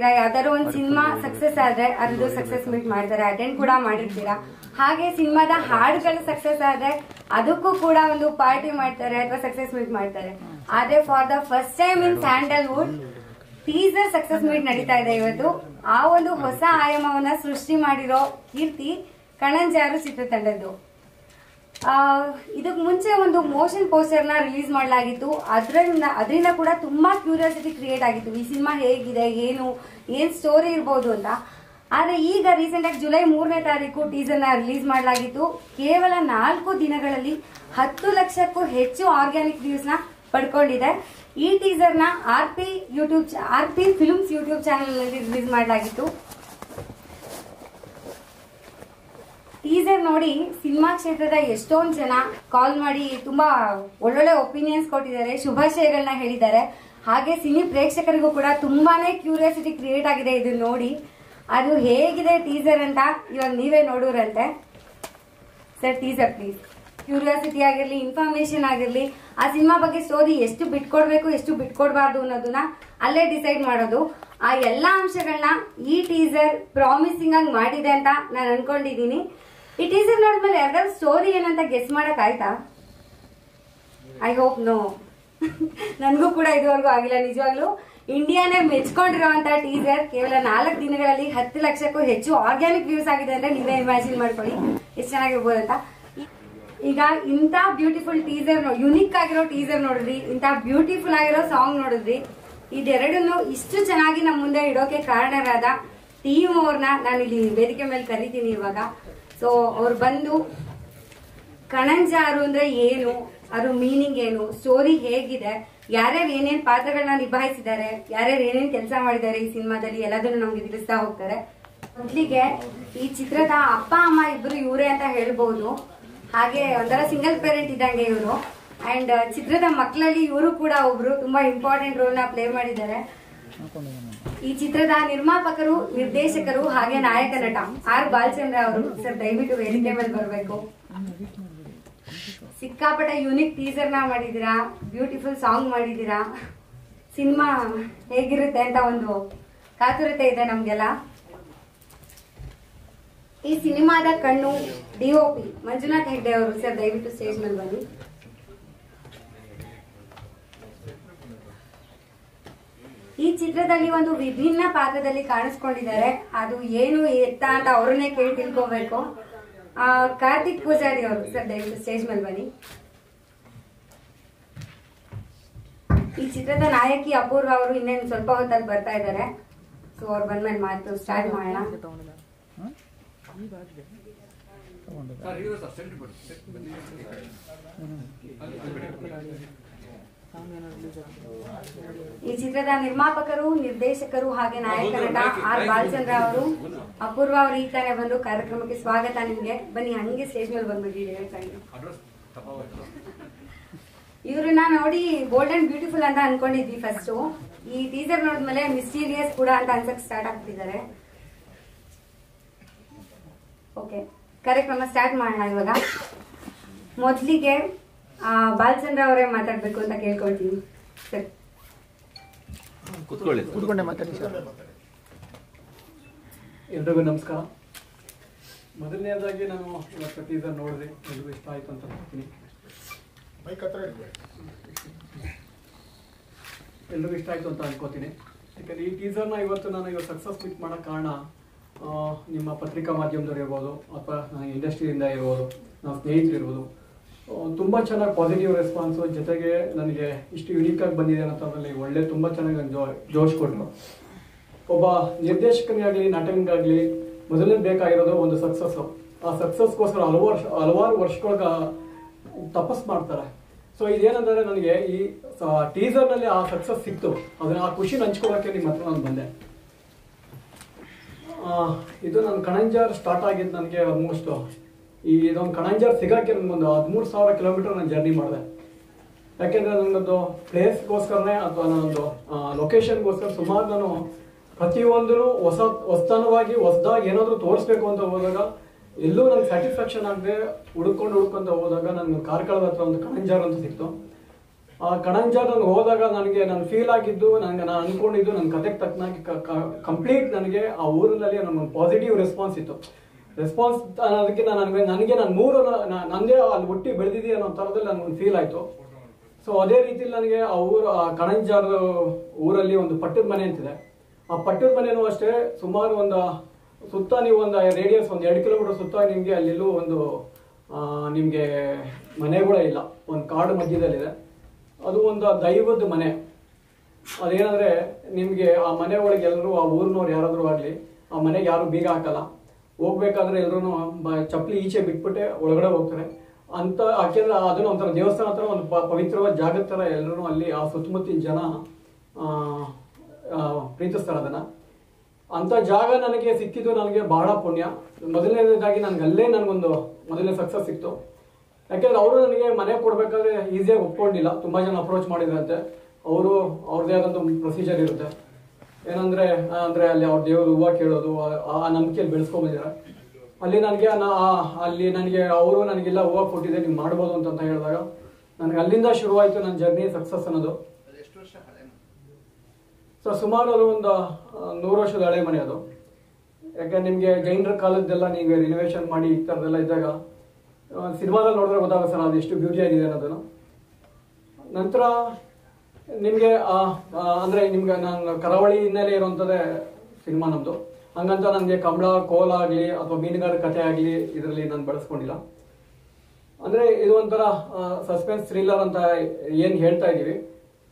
ಯಾವ್ದಾದ್ರು ಒಂದು cinema success ಆದ್ರೆ ಅದು ಸಕ್ಸಸ್ ಮೀಟ್ ಮಾಡ್ತಾರೆ, ಅಟೆಂಡ್ ಕೂಡ ಮಾಡಿರ್ತೀರಾ. ಹಾಗೆ ಸಿನಿಮಾದ ಹಾಡುಗಳು ಸಕ್ಸಸ್ ಆದ್ರೆ ಅದಕ್ಕೂ ಕೂಡ ಒಂದು ಪಾರ್ಟಿ ಮಾಡ್ತಾರೆ ಅಥವಾ ಸಕ್ಸಸ್ ಮೀಟ್ ಮಾಡ್ತಾರೆ. ಆದ್ರೆ for the first time in Sandalwood teaser success meet ನಡೀತಾ ಇದೆ ಇವತ್ತು. ಆ ಒಂದು ಹೊಸ ಆಯಾಮವನ್ನ ಸೃಷ್ಟಿ ಮಾಡಿರೋ ಕೀರ್ತಿ ಕಣಂಜಾರು ಚಿತ್ರತಂಡದ್ದು. ಇದಕ್ ಮುಂಚೆ ಒಂದು ಮೋಷನ್ ಪೋಸ್ಟರ್ ನ ರಿಲೀಸ್ ಮಾಡಲಾಗಿತ್ತು. ಅದರಿಂದ ಕೂಡ ತುಂಬಾ ಕ್ಯೂರಿಯಾಸಿಟಿ ಕ್ರಿಯೇಟ್ ಆಗಿತ್ತು, ಈ ಸಿನಿಮಾ ಹೇಗಿದೆ, ಏನ್ ಸ್ಟೋರಿ ಇರ್ಬೋದು ಅಂತ. ಆದ್ರೆ ಈಗ ರೀಸೆಂಟ್ ಆಗಿ ಜುಲೈ 3ನೇ ತಾರೀಕು ಟೀಸರ್ ನ ರಿಲೀಸ್ ಮಾಡಲಾಗಿತ್ತು. ಕೇವಲ 4 ದಿನಗಳಲ್ಲಿ 10 ಲಕ್ಷಕ್ಕೂ ಹೆಚ್ಚು ಆರ್ಗ್ಯಾನಿಕ್ ವ್ಯೂಸ್ ನ ಪಡ್ಕೊಂಡಿದೆ. ಈ ಟೀಸರ್ ನ R P films YouTube channel ನಲ್ಲಿ ರಿಲೀಸ್ ಮಾಡಲಾಗಿತ್ತು. ಟೀಸರ್ ನೋಡಿ ಸಿನಿಮಾ ಕ್ಷೇತ್ರದ ಎಷ್ಟೊಂದು ಜನ ಕಾಲ್ ಮಾಡಿ ತುಂಬಾ ಒಳ್ಳೊಳ್ಳೆ ಒಪಿನಿಯನ್ಸ್ ಕೊಟ್ಟಿದ್ದಾರೆ, ಶುಭಾಶಯಗಳನ್ನ ಹೇಳಿದ್ದಾರೆ. ಹಾಗೆ ಸಿನಿ ಪ್ರೇಕ್ಷಕರಿಗೂ ಕೂಡ ತುಂಬಾನೇ ಕ್ಯೂರಿಯಾಸಿಟಿ ಕ್ರಿಯೇಟ್ ಆಗಿದೆ ಇದನ್ನ ನೋಡಿ. ಅದು ಹೇಗಿದೆ ಟೀಸರ್ ಅಂತ ಇವಾಗ ನೀವೇ ನೋಡೋರಂತೆ. Sir teaser please. ಕ್ಯೂರಿಯಾಸಿಟಿ ಆಗಿರ್ಲಿ, ಇನ್ಫಾರ್ಮೇಶನ್ ಆಗಿರ್ಲಿ, ಆ ಸಿನಿಮಾ ಬಗ್ಗೆ ಸ್ಟೋರಿ ಎಷ್ಟು ಬಿಟ್ಕೊಡ್ಬೇಕು ಎಷ್ಟು ಬಿಟ್ಕೊಡ್ಬಾರ್ದು ಅನ್ನೋದನ್ನ ಅಲ್ಲೇ ಡಿಸೈಡ್ ಮಾಡೋದು. ಆ ಎಲ್ಲಾ ಅಂಶಗಳನ್ನ ಈ ಟೀಸರ್ ಪ್ರಾಮಿಸಿಂಗ್ ಆಗಿ ಮಾಡಿದೆ ಅಂತ ನಾನು ಅನ್ಕೊಂಡಿದೀನಿ. ಈ ಟೀಸರ್ ನೋಡಿದ್ಮೇಲೆ ಯಾವ್ದಾದ್ರು ಸ್ಟೋರಿ ಏನಂತ ಗೆಸ್ ಮಾಡಕ್ ಆಯ್ತಾ? I hope no. ನನ್ಗೂ ಕೂಡ ಇದುವರೆಗೂ ಆಗಿಲ್ಲ. ನಿಜವಾಗ್ಲೂ ಇಂಡಿಯಾನೇ ಮೆಚ್ಕೊಂಡಿರುವಂತ ಟೀಸರ್ ಕೇವಲ 4 ದಿನಗಳಲ್ಲಿ 10 ಲಕ್ಷಕ್ಕೂ ಹೆಚ್ಚು ಆರ್ಗ್ಯಾನಿಕ್ ವ್ಯೂಸ್ ಆಗಿದೆ ಅಂದ್ರೆ ನೀವೇ ಇಮ್ಯಾಜಿನ್ ಮಾಡ್ಕೊಳ್ಳಿ ಎಷ್ಟು ಚೆನ್ನಾಗಿರ್ಬೋದು ಅಂತ. ಈಗ ಇಂತ ಬ್ಯೂಟಿಫುಲ್ ಟೀಸರ್ ಯುನಿಕ್ ಆಗಿರೋ ಟೀಸರ್ ನೋಡಿದ್ರಿ, ಇಂತ ಬ್ಯೂಟಿಫುಲ್ ಆಗಿರೋ ಸಾಂಗ್ ನೋಡಿದ್ರಿ. ಇದೆರಡನ್ನು ಇಷ್ಟು ಚೆನ್ನಾಗಿ ನಮ್ಮ ಮುಂದೆ ಇಡೋಕೆ ಕಾರಣರಾದ ಟೀಮ್ ಅವ್ರನ್ನ ನಾನು ಇಲ್ಲಿ ವೇದಿಕೆ ಮೇಲೆ ಕರಿತೀನಿ ಇವಾಗ. ಸೊ ಅವ್ರು ಬಂದು ಕಣಂಜಾರು ಅಂದ್ರೆ ಏನು, ಅದ್ರ ಮೀನಿಂಗ್ ಏನು, ಸ್ಟೋರಿ ಹೇಗಿದೆ, ಯಾರ್ಯಾರು ಏನೇನ್ ಪಾತ್ರಗಳನ್ನ ನಿಭಾಯಿಸಿದ್ದಾರೆ, ಯಾರ್ಯಾರು ಏನೇನ್ ಕೆಲಸ ಮಾಡಿದ್ದಾರೆ ಈ ಸಿನಿಮಾದಲ್ಲಿ ಎಲ್ಲದನ್ನು ನಮ್ಗೆ ತಿಳಿಸ್ತಾ ಹೋಗ್ತಾರೆ. ಮೊದ್ಲಿಗೆ ಈ ಚಿತ್ರದ ಅಪ್ಪ ಅಮ್ಮ ಇಬ್ರು ಇವರೇ ಅಂತ ಹೇಳ್ಬಹುದು. ಹಾಗೆ ಒಂಥರ ಸಿಂಗಲ್ ಪೇರೆಂಟ್ ಇದ್ದಂಗೆ ಇವರು. ಅಂಡ್ ಚಿತ್ರದ ಮಕ್ಕಳಲ್ಲಿ ಇವರು ಕೂಡ ಒಬ್ರು ತುಂಬಾ ಇಂಪಾರ್ಟೆಂಟ್ ರೋಲ್ ನ ಪ್ಲೇ ಮಾಡಿದ್ದಾರೆ. ಈ ಚಿತ್ರದ ನಿರ್ಮಾಪಕರು, ನಿರ್ದೇಶಕರು ಹಾಗೆ ನಾಯಕ ನಟ ಆರ್ ಬಾಲಚಂದ್ರ ಅವರು. ಸರ್ ದಯವಿಟ್ಟು ವೇದಿಕೆ ಮೇಲೆ ಬರಬೇಕು. ಸಿಕ್ಕಾಪಟ್ಟೆ ಯೂನಿಕ್ ಟೀಸರ್ ನ ಮಾಡಿದೀರಾ, ಬ್ಯೂಟಿಫುಲ್ ಸಾಂಗ್ ಮಾಡಿದೀರಾ. ಸಿನಿಮಾ ಹೇಗಿರುತ್ತೆ ಅಂತ ಒಂದು ಕಾತುರತೆ ಇದೆ ನಮ್ಗೆಲ್ಲ. ಈ ಸಿನಿಮಾದ ಕಣ್ಣು ಡಿಒಪಿ ಮಂಜುನಾಥ್ ಹೆಗ್ಡೆ ಅವರು. ಸರ್ ದಯವಿಟ್ಟು ಸ್ಟೇಜ್ ಮೇಲೆ ಬನ್ನಿ. ಈ ಚಿತ್ರದಲ್ಲಿ ಒಂದು ವಿಭಿನ್ನ ಪಾತ್ರದಲ್ಲಿ ಕಾಣಿಸ್ಕೊಂಡಿದ್ದಾರೆ. ಅದು ಏನು ಎತ್ತ ಅಂತ ಅವ್ರನ್ನೇ ಕೇಳಿ ತಿಳ್ಕೋಬೇಕು. ಕಾರ್ತಿಕ್ ಪೂಜಾರಿ ಅವರು. ಸರ್ ದಯವಿಟ್ಟು ಸ್ಟೇಜ್ ಮೇಲೆ ಬನ್ನಿ. ಈ ಚಿತ್ರದ ನಾಯಕಿ ಅಪೂರ್ವ ಅವರು ಇನ್ನೇನು ಸ್ವಲ್ಪ ಹೊತ್ತಲ್ಲಿ ಬರ್ತಾ ಇದ್ದಾರೆ. ಸೊ ಅವ್ರು ಬಂದ್ಮೇಲೆ ಮಾತು ಸ್ಟಾರ್ಟ್ ಮಾಡೋಣ. ಈ ಚಿತ್ರದ ನಿರ್ಮಾಪಕರು, ನಿರ್ದೇಶಕರು ಹಾಗೆ ನಾಯಕ ನಟ ಆರ್ ಬಾಲಚಂದ್ರ ಅವರು. ಅಪೂರ್ವ ಅವರು ಈ ತಾನೇ ಬಂದು ಕಾರ್ಯಕ್ರಮಕ್ಕೆ ಸ್ವಾಗತ ನಿಮ್ಗೆ. ಬನ್ನಿ ಹಂಗೆ ಸ್ಟೇಜ್ ಮೇಲೆ ಬಂದ್ಬಿಡಿ. ಇವ್ರನ್ನ ನೋಡಿ ಬೋಲ್ಡ್ ಅಂಡ್ ಬ್ಯೂಟಿಫುಲ್ ಅಂತ ಅನ್ಕೊಂಡಿದ್ವಿ ಫಸ್ಟ್. ಈ ಟೀಸರ್ ನೋಡಿದ್ಮೇಲೆ ಮಿಸ್ಟೀರಿಯಸ್ ಕೂಡ ಅಂತ ಅನ್ಸಕ್ ಸ್ಟಾರ್ಟ್ ಆಗ್ತಿದ್ದಾರೆ. ಓಕೆ, ಕಾರ್ಯಕ್ರಮ ಸ್ಟಾರ್ಟ್ ಮಾಡೋಣ ಇವಾಗ. ಮೊದಲಿಗೆ ಬಾಲಚಂದ್ರ ಅವರೇ ಮಾತಾಡ್ಬೇಕು ಅಂತ ಕೇಳ್ಕೊಳ್ತೀನಿ. ಸರ್ ಕೂತ್ಕೊಂಡೆ ಮಾತಾಡಿ ಸರ್. ಎಲ್ರಿಗೂ ನಮಸ್ಕಾರ. ಮೊದಲನೇದಾಗಿ ನಾನು ಇವತ್ತು ಟೀಸರ್ ನೋಡಿದೆ, ಎಲ್ರಿಗೂ ಇಷ್ಟ ಆಯ್ತು ಅಂತ ಹೇಳ್ತೀನಿ. ಎಲ್ರಿಗೂ ಇಷ್ಟ ಆಯ್ತು ಅಂತ ಅನ್ಕೋತೀನಿ. ಯಾಕಂದ್ರೆ ಈ ಟೀಸರ್ನ ನಾನು ಸಕ್ಸಸ್ ಮೀಟ್ ಮಾಡೋಕ್ಕೆ ಕಾರಣ ನಿಮ್ಮ ಪತ್ರಿಕಾ ಮಾಧ್ಯಮದವ್ರು ಇರ್ಬೋದು ಅಥವಾ ಇಂಡಸ್ಟ್ರಿಯಿಂದ ಇರ್ಬೋದು, ನಾವು ಸ್ನೇಹಿತರು ಇರ್ಬೋದು, ತುಂಬ ಚೆನ್ನಾಗಿ ಪಾಸಿಟಿವ್ ರೆಸ್ಪಾನ್ಸು. ಜೊತೆಗೆ ನನಗೆ ಇಷ್ಟು ಯುನೀಕಾಗಿ ಬಂದಿದೆ ಅನ್ನೋದ್ರಲ್ಲಿ ತುಂಬ ಚೆನ್ನಾಗಿ ನನಗೆ ಜೋಶ್ ಕೊಟ್ಟರು. ಒಬ್ಬ ನಿರ್ದೇಶಕನಿಗಾಗಲಿ ನಟನಿಗಾಗಲಿ ಮೊದಲನೇ ಬೇಕಾಗಿರೋದು ಒಂದು ಸಕ್ಸಸ್ಸು. ಆ ಸಕ್ಸಸ್ಗೋಸ್ಕರ ಹಲವಾರು ವರ್ಷಗಳ ತಪಸ್ ಮಾಡ್ತಾರೆ. ಸೊ ಇದೇನಂದರೆ ನನಗೆ ಈ ಟೀಸರ್ನಲ್ಲಿ ಆ ಸಕ್ಸಸ್ ಸಿಕ್ತು. ಅದನ್ನ ಆ ಖುಷಿ ಹಂಚ್ಕೊಳ್ಳೋಕ್ಕೆ ನಿಮ್ಮ ಹತ್ರ ನಾನು ಬಂದೆ. ಇದು ನನ್ನ ಕಣಂಜಾರ್ ಸ್ಟಾರ್ಟ್ ಆಗಿದ್ದು ನನಗೆ ಆಲ್ಮೋಸ್ಟ್ ಇದೊಂದು ಕಣಂಜಾರ್ ಸಿಗೋಕ್ಕೆ ನನಗೊಂದು 13,000 ಕಿಲೋಮೀಟರ್ ನಾನು ಜರ್ನಿ ಮಾಡಿದೆ. ಯಾಕೆಂದರೆ ನನಗೊಂದು ಪ್ಲೇಸ್ಗೋಸ್ಕರನೇ ಅಥವಾ ನಾನೊಂದು ಲೊಕೇಶನ್ಗೋಸ್ಕರ ಸುಮಾರು ನಾನು ಪ್ರತಿಯೊಂದೂ ಹೊಸತನವಾಗಿ ಹೊಸದಾಗಿ ಏನಾದರೂ ತೋರಿಸ್ಬೇಕು ಅಂತ ಹೋದಾಗ ಎಲ್ಲೂ ನನಗೆ ಸ್ಯಾಟಿಸ್ಫ್ಯಾಕ್ಷನ್ ಆಗದೆ ಹುಡ್ಕೊಂಡು ಹೋದಾಗ ನನಗೆ ಕಾರ್ಕಳದ ಹತ್ರ ಒಂದು ಕಣಂಜಾರ್ ಅಂತ ಸಿಕ್ತು. ಆ ಕಣಂಜ ನಾನು ಹೋದಾಗ ನನಗೆ ನಾನು ಫೀಲ್ ಆಗಿದ್ದು, ನಾನು ಅನ್ಕೊಂಡಿದ್ದು ನನ್ನ ಕತೆಗೆ ತಕ್ಕನಾಗಿ ಕಂಪ್ಲೀಟ್ ನನಗೆ ಆ ಊರಿನಲ್ಲಿ ನನಗೊಂದು ಪಾಸಿಟಿವ್ ರೆಸ್ಪಾನ್ಸ್ ಇತ್ತು. ರೆಸ್ಪಾನ್ಸ್ ಅನ್ನೋದಕ್ಕಿಂತ ನನಗೆ ನಾನು ನಂದೇ ಅಲ್ಲಿ ಹುಟ್ಟಿ ಬೆಳೆದಿದ್ದೀವಿ ಅನ್ನೋ ಥರದಲ್ಲಿ ನನಗೊಂದು ಫೀಲ್ ಆಯಿತು. ಸೊ ಅದೇ ರೀತಿಯಲ್ಲಿ ನನಗೆ ಆ ಕಣಂಜಾರ ಊರಲ್ಲಿ ಒಂದು ಪಟ್ಟದ ಮನೆ ಅಂತಿದೆ. ಆ ಪಟ್ಟದ ಮನೆಯೂ ಅಷ್ಟೇ ಸುಮಾರು ಸುತ್ತ ನೀವು ಒಂದು ರೇಡಿಯಸ್ 2 ಕಿಲೋಮೀಟರ್ ಸುತ್ತ ನಿಮಗೆ ಅಲ್ಲೆಲ್ಲೂ ನಿಮಗೆ ಮನೆಗಳೇ ಇಲ್ಲ, ಒಂದು ಕಾಡು ಮಧ್ಯದಲ್ಲಿದೆ. ಅದು ಒಂದು ದೈವದ ಮನೆ. ಅದೇನಂದ್ರೆ ನಿಮಗೆ ಆ ಮನೆ ಒಳಗೆ ಎಲ್ಲರೂ, ಆ ಊರಿನವ್ರು ಯಾರಾದರೂ ಆಗಲಿ ಆ ಮನೆಗೆ ಯಾರು ಬೀಗ ಹಾಕಲ್ಲ. ಹೋಗ್ಬೇಕಾದ್ರೆ ಎಲ್ಲರೂ ಚಪ್ಪಲಿ ಈಚೆ ಬಿಟ್ಬಿಟ್ಟೆ ಒಳಗಡೆ ಹೋಗ್ತಾರೆ ಅಂತ. ಯಾಕೆಂದ್ರೆ ಅದನ್ನ ಒಂಥರ ದೇವಸ್ಥಾನ ಹತ್ರ ಒಂದು ಪವಿತ್ರವಾದ ಜಾಗದ ಥರ ಎಲ್ಲರೂ ಅಲ್ಲಿ ಆ ಸುತ್ತಮುತ್ತಿನ ಜನ ಪ್ರೀತಿಸ್ತಾರೆ ಅದನ್ನ. ಅಂತ ಜಾಗ ನನಗೆ ಸಿಕ್ಕಿದ್ದು ನನಗೆ ಬಹಳ ಪುಣ್ಯ. ಮೊದಲನೇದಾಗಿ ನನಗೊಂದು ಮೊದಲನೇ ಸಕ್ಸಸ್ ಸಿಕ್ತು. ಯಾಕೆಂದ್ರೆ ಅವರು ನನಗೆ ಮನೆ ಕೊಡ್ಬೇಕಾದ್ರೆ ಈಸಿಯಾಗಿ ಒಪ್ಕೊಂಡಿಲ್ಲ. ತುಂಬಾ ಜನ ಅಪ್ರೋಚ್ ಮಾಡಿದ್ರಂತೆ. ಅವ್ರದ್ದೇ ಆದಂಥ ಒಂದು ಪ್ರೊಸೀಜರ್ ಇರುತ್ತೆ. ಏನಂದ್ರೆ ಅಲ್ಲಿ ಅವ್ರ ದೇವರು ಹೂವು ಕೇಳೋದು, ಆ ನಂಬಿಕೆಯಲ್ಲಿ ಬೆಳೆಸ್ಕೊಂಡ್ಬಂದಿದ್ದಾರೆ. ಅಲ್ಲಿ ನನಗೆ ಅವರು ನನಗೆಲ್ಲ ಹೂವು ಕೊಟ್ಟಿದೆ, ನೀವು ಮಾಡ್ಬೋದು ಅಂತ ಹೇಳಿದಾಗ ನನಗೆ ಅಲ್ಲಿಂದ ಶುರುವಾಯಿತು ನನ್ನ ಜರ್ನಿ ಸಕ್ಸಸ್ ಅನ್ನೋದು. ಸೊ ಸುಮಾರು ಅದು ಒಂದು 100 ವರ್ಷದ ಹಳೆ ಮನೆ ಅದು. ಯಾಕಂದ್ರೆ ನಿಮಗೆ ಜೈನರ ಕಾಲದ್ದೆಲ್ಲ ನೀವು ರಿನೋವೇಷನ್ ಮಾಡಿ ಈ ಥರದ್ದೆಲ್ಲ ಇದ್ದಾಗ ಸಿನಿಮಾದಲ್ಲಿ ನೋಡಿದ್ರೆ ಗೊತ್ತಾಗುತ್ತೆ ಸರ್ ಅದು ಎಷ್ಟು ಬ್ಯೂಟಿ ಆಗಿದೆ ಅನ್ನೋದನ್ನು. ನಂತರ ನಿಮಗೆ ಅಂದರೆ ನಿಮ್ಗೆ ನಾನು ಕರಾವಳಿ ಹಿನ್ನೆಲೆ ಇರುವಂಥದ್ದೇ ಸಿನಿಮಾ ನಮ್ಮದು. ಹಂಗಂತ ನನಗೆ ಕಮಲ ಕೋಲ ಆಗಲಿ ಅಥವಾ ಮೀನುಗಾರ ಕಥೆ ಆಗಲಿ ಇದರಲ್ಲಿ ನಾನು ಬಳಸ್ಕೊಂಡಿಲ್ಲ. ಅಂದರೆ ಇದು ಒಂಥರ ಸಸ್ಪೆನ್ಸ್ ಥ್ರಿಲ್ಲರ್ ಅಂತ ಏನು ಹೇಳ್ತಾ ಇದ್ದೀವಿ,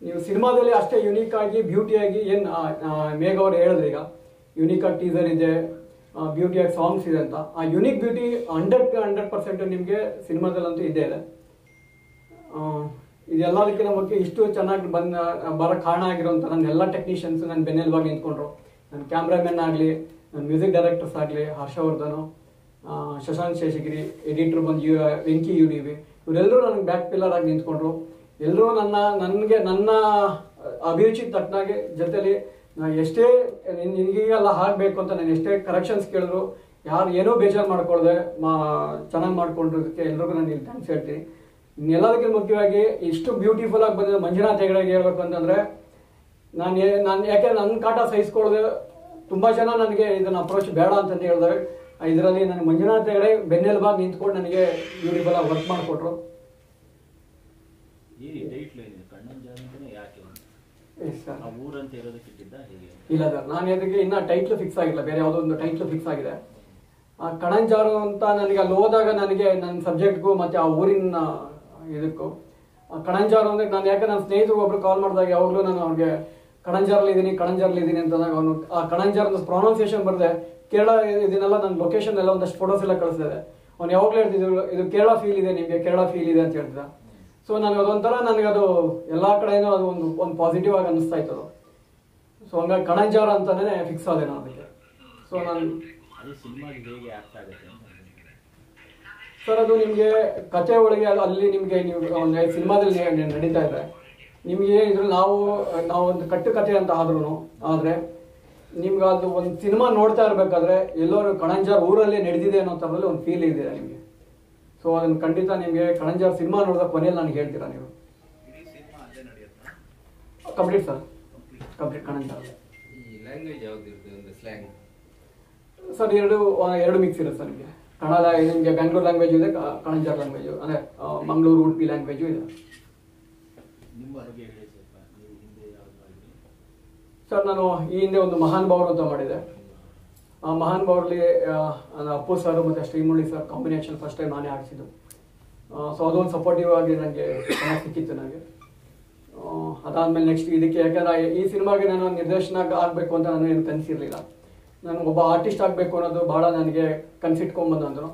ನೀವು ಸಿನಿಮಾದಲ್ಲಿ ಅಷ್ಟೇ ಯುನೀಕ್ ಆಗಿ ಬ್ಯೂಟಿಯಾಗಿ ಏನು ಮೇಘ ಅವರು ಹೇಳಿದ್ರೆ ಈಗ ಯುನೀಕ್ ಆಗಿ ಟೀಸರ್ ಇದೆ, ಬ್ಯೂಟಿಯಾಗಿ ಸಾಂಗ್ಸ್ ಇದೆ ಅಂತ. ಆ ಯುನೀಕ್ ಬ್ಯೂಟಿ 100% ನಿಮಗೆ ಸಿನಿಮಾದಲ್ಲಂತೂ ಇದ್ದೇ ಇದೆ. ಇದೆಲ್ಲದಕ್ಕಿಂತ ಮುಖ್ಯ ಇಷ್ಟು ಚೆನ್ನಾಗಿ ಬರೋಕ್ಕೆ ಕಾರಣ ಆಗಿರೋಂಥ ನನ್ನ ಎಲ್ಲ ಟೆಕ್ನಿಷಿಯನ್ಸ್ ನನ್ನ ಬೆನ್ನೆಲುಬಾಗಿ ನಿಂತ್ಕೊಂಡ್ರು. ನನ್ನ ಕ್ಯಾಮ್ರಾಮನ್ ಆಗಲಿ, ನನ್ನ ಮ್ಯೂಸಿಕ್ ಡೈರೆಕ್ಟರ್ಸ್ ಆಗಲಿ, ಹರ್ಷವರ್ಧನು, ಶಶಾಂಕ್ ಶೇಷಗಿರಿ, ಎಡಿಟರ್ ಬಂದು ವೆಂಕಿ UDV, ಇವರೆಲ್ಲರೂ ನನಗೆ ಬ್ಯಾಕ್ ಪಿಲ್ಲರ್ ಆಗಿ ನಿಂತ್ಕೊಂಡ್ರು. ಎಲ್ಲರೂ ನನ್ನ ಅಭಿರುಚಿ ತಕ್ಕನಾಗೆ ಜೊತೆಲಿ ಎಷ್ಟೇ ನಿನಗೀಗೆಲ್ಲ ಆಗಬೇಕು ಅಂತ ನಾನು ಎಷ್ಟೇ ಕರೆಕ್ಷನ್ಸ್ ಕೇಳಿದ್ರು ಯಾರು ಏನೋ ಬೇಜಾರು ಮಾಡ್ಕೊಳ್ದೆ ಚೆನ್ನಾಗಿ ಮಾಡ್ಕೊಂಡಿರೋದಕ್ಕೆ ಎಲ್ರಿಗೂ ನಾನು ಇಲ್ಲಿ ಥ್ಯಾಂಕ್ಸ್ ಹೇಳ್ತೀನಿ. ಇನ್ನೆಲ್ಲದಕ್ಕಿಂತ ಮುಖ್ಯವಾಗಿ ಇಷ್ಟು ಬ್ಯೂಟಿಫುಲ್ ಆಗಿ ಬಂದಿದೆ ಮಂಜುನಾಥ್ ಹೆಗಡೆಗೆ ಹೇಳ್ಬೇಕು ಅಂತಂದರೆ ನಾನು ಯಾಕೆ ನನ್ನ ಕಾಟ ಸಹಿಸ್ಕೊಳ್ಳದೆ ತುಂಬ ಜನ ನನಗೆ ಇದನ್ನು ಅಪ್ರೋಚ್ ಬೇಡ ಅಂತಂದು ಹೇಳಿದಾಗ ಇದರಲ್ಲಿ ನನಗೆ ಮಂಜುನಾಥ್ ಹೆಗಡೆ ಬೆನ್ನೆಲುಬಾಗಿ ನಿಂತ್ಕೊಂಡು ನನಗೆ ಬ್ಯೂಟಿಫುಲ್ ಆಗಿ ವರ್ಕ್ ಮಾಡಿಕೊಟ್ರು. ಇಲ್ಲ ಸರ್, ನಾನು ಅದಕ್ಕೆ ಇನ್ನ ಟೈಟ್ಲ್ ಫಿಕ್ಸ್ ಆಗಿಲ್ಲ, ಬೇರೆ ಯಾವುದೋ ಒಂದು ಟೈಟ್ಲ್ ಫಿಕ್ಸ್ ಆಗಿದೆ. ಕಣಂಜಾರು ಅಂತ ನನಗೆ ಅಲ್ಲಿ ಹೋದಾಗ ನನಗೆ ನನ್ನ ಸಬ್ಜೆಕ್ಟ್ಗೂ ಮತ್ತೆ ಆ ಊರಿನ ಇದಕ್ಕೂ ಕಣಂಜಾರು ಅಂದ್ರೆ ನಾನು ಯಾಕೆ ನನ್ನ ಸ್ನೇಹಿತರು ಒಬ್ರು ಕಾಲ್ ಮಾಡಿದಾಗ ಯಾವಾಗಲೂ ನಾನು ಅವ್ರಿಗೆ ಕಣಂಜಾರಲ್ಲಿ ಇದ್ದೀನಿ ಅಂತಂದಾಗ ಅವನು ಆ ಕಣಂಜಾರದ ಪ್ರೊನೌನ್ಸಿಯೇಷನ್ ಬರದೆ ಕೇರಳ ಇದನ್ನೆಲ್ಲ ನನ್ನ ಲೊಕೇಶನ್ ಎಲ್ಲ ಒಂದಷ್ಟು ಫೋಟೋಸ್ ಎಲ್ಲ ಕಳಿಸ್ತಿದೆ. ಅವ್ನು ಯಾವಾಗಲೂ ಹೇಳ್ತಿದ್ರು ಇದು ಕೇರಳ ಫೀಲ್ ಇದೆ, ನಿಮಗೆ ಕೇರಳ ಫೀಲ್ ಇದೆ ಅಂತ ಹೇಳ್ತಿದ್ದ. ಸೊ ನನಗೆ ಅದೊಂಥರ ನನಗದು ಎಲ್ಲ ಕಡೆನೂ ಅದು ಒಂದು ಪಾಸಿಟಿವ್ ಆಗಿ ಅನ್ನಿಸ್ತಾ ಇತ್ತು ಅದು. ಸೊ ಹಂಗಾಗಿ ಕಣಂಜಾರ ಅಂತಾನೆ ಫಿಕ್ಸ್ ಆದೆ ನಾನು ಅದಕ್ಕೆ. ಸೊ ನಾನು ಸರ್ ಅದು ನಿಮಗೆ ಕತೆ ಒಳಗೆ ಅಲ್ಲಿ ನಿಮಗೆ ನೀವು ಸಿನಿಮಾದಲ್ಲಿ ನಡೀತಾ ಇದೆ ನಿಮಗೆ ಇದ್ರಲ್ಲಿ ನಾವು ಒಂದು ಕತೆ ಅಂತ ಆದರೆ ನಿಮ್ಗೆ ಅದು ಒಂದು ಸಿನಿಮಾ ನೋಡ್ತಾ ಇರಬೇಕಾದ್ರೆ ಎಲ್ಲರೂ ಕಣಂಜಾರ್ ಊರಲ್ಲೇ ನಡೆದಿದೆ ಅನ್ನೋ ಥರದಲ್ಲಿ ಒಂದು ಫೀಲ್ ಇದೆ ನಿಮಗೆ. ಸೊ ಅದನ್ನು ಖಂಡಿತ ನಿಮಗೆ ಕಣಂಜಾರ್ ಸಿನಿಮಾ ನೋಡಿದ ಕೊನೆಯಲ್ಲಿ ನನಗೆ ಹೇಳ್ತೀರಾ ನೀವು. Complete sir, complete Kananjar. Sir ಎರಡು ಮಿಕ್ಸ್ ಇರುತ್ತೆ ಸರ್. ನಿಮಗೆ ಕನ್ನಡ ನಿಮಗೆ ಬೆಂಗಳೂರು ಲ್ಯಾಂಗ್ವೇಜ್ ಇದೆ, ಕಣಂಜಾರ್ ಲ್ಯಾಂಗ್ವೇಜು ಅಂದರೆ ಮಂಗಳೂರು ಉಡುಪಿ ಲ್ಯಾಂಗ್ವೇಜು ಇದೆ. ಸರ್ ನಾನು ಈ ಹಿಂದೆ ಒಂದು ಮಹಾನ್ ಭಾವರು ಅಂತ ಮಾಡಿದೆ. ಆ ಮಹಾನ್ ಭಾವರಲ್ಲಿ ಅಪ್ಪು ಸರ್ ಮತ್ತು Srimurali sir combination first time ನಾನೇ ಆಡಿಸಿದ್ದು. ಸೊ ಅದೊಂದು ಸಪೋರ್ಟಿವ್ ಆಗಿ ನನಗೆ ಚೆನ್ನಾಗಿ ಸಿಕ್ಕಿತ್ತು ನನಗೆ. ಅದಾದಮೇಲೆ ನೆಕ್ಸ್ಟ್ ಇದಕ್ಕೆ ಯಾಕಂದರೆ ಈ ಸಿನಿಮಾಗೆ ನಾನು ನಿರ್ದೇಶನ ಆಗಬೇಕು ಅಂತ ನಾನು ಏನು ಕನಸಿರಲಿಲ್ಲ. ನಾನು ಒಬ್ಬ ಆರ್ಟಿಸ್ಟ್ ಆಗಬೇಕು ಅನ್ನೋದು ಭಾಳ ನನಗೆ ಕನಸಿಟ್ಕೊಂಡ್ಬಂದು ಅಂದರು.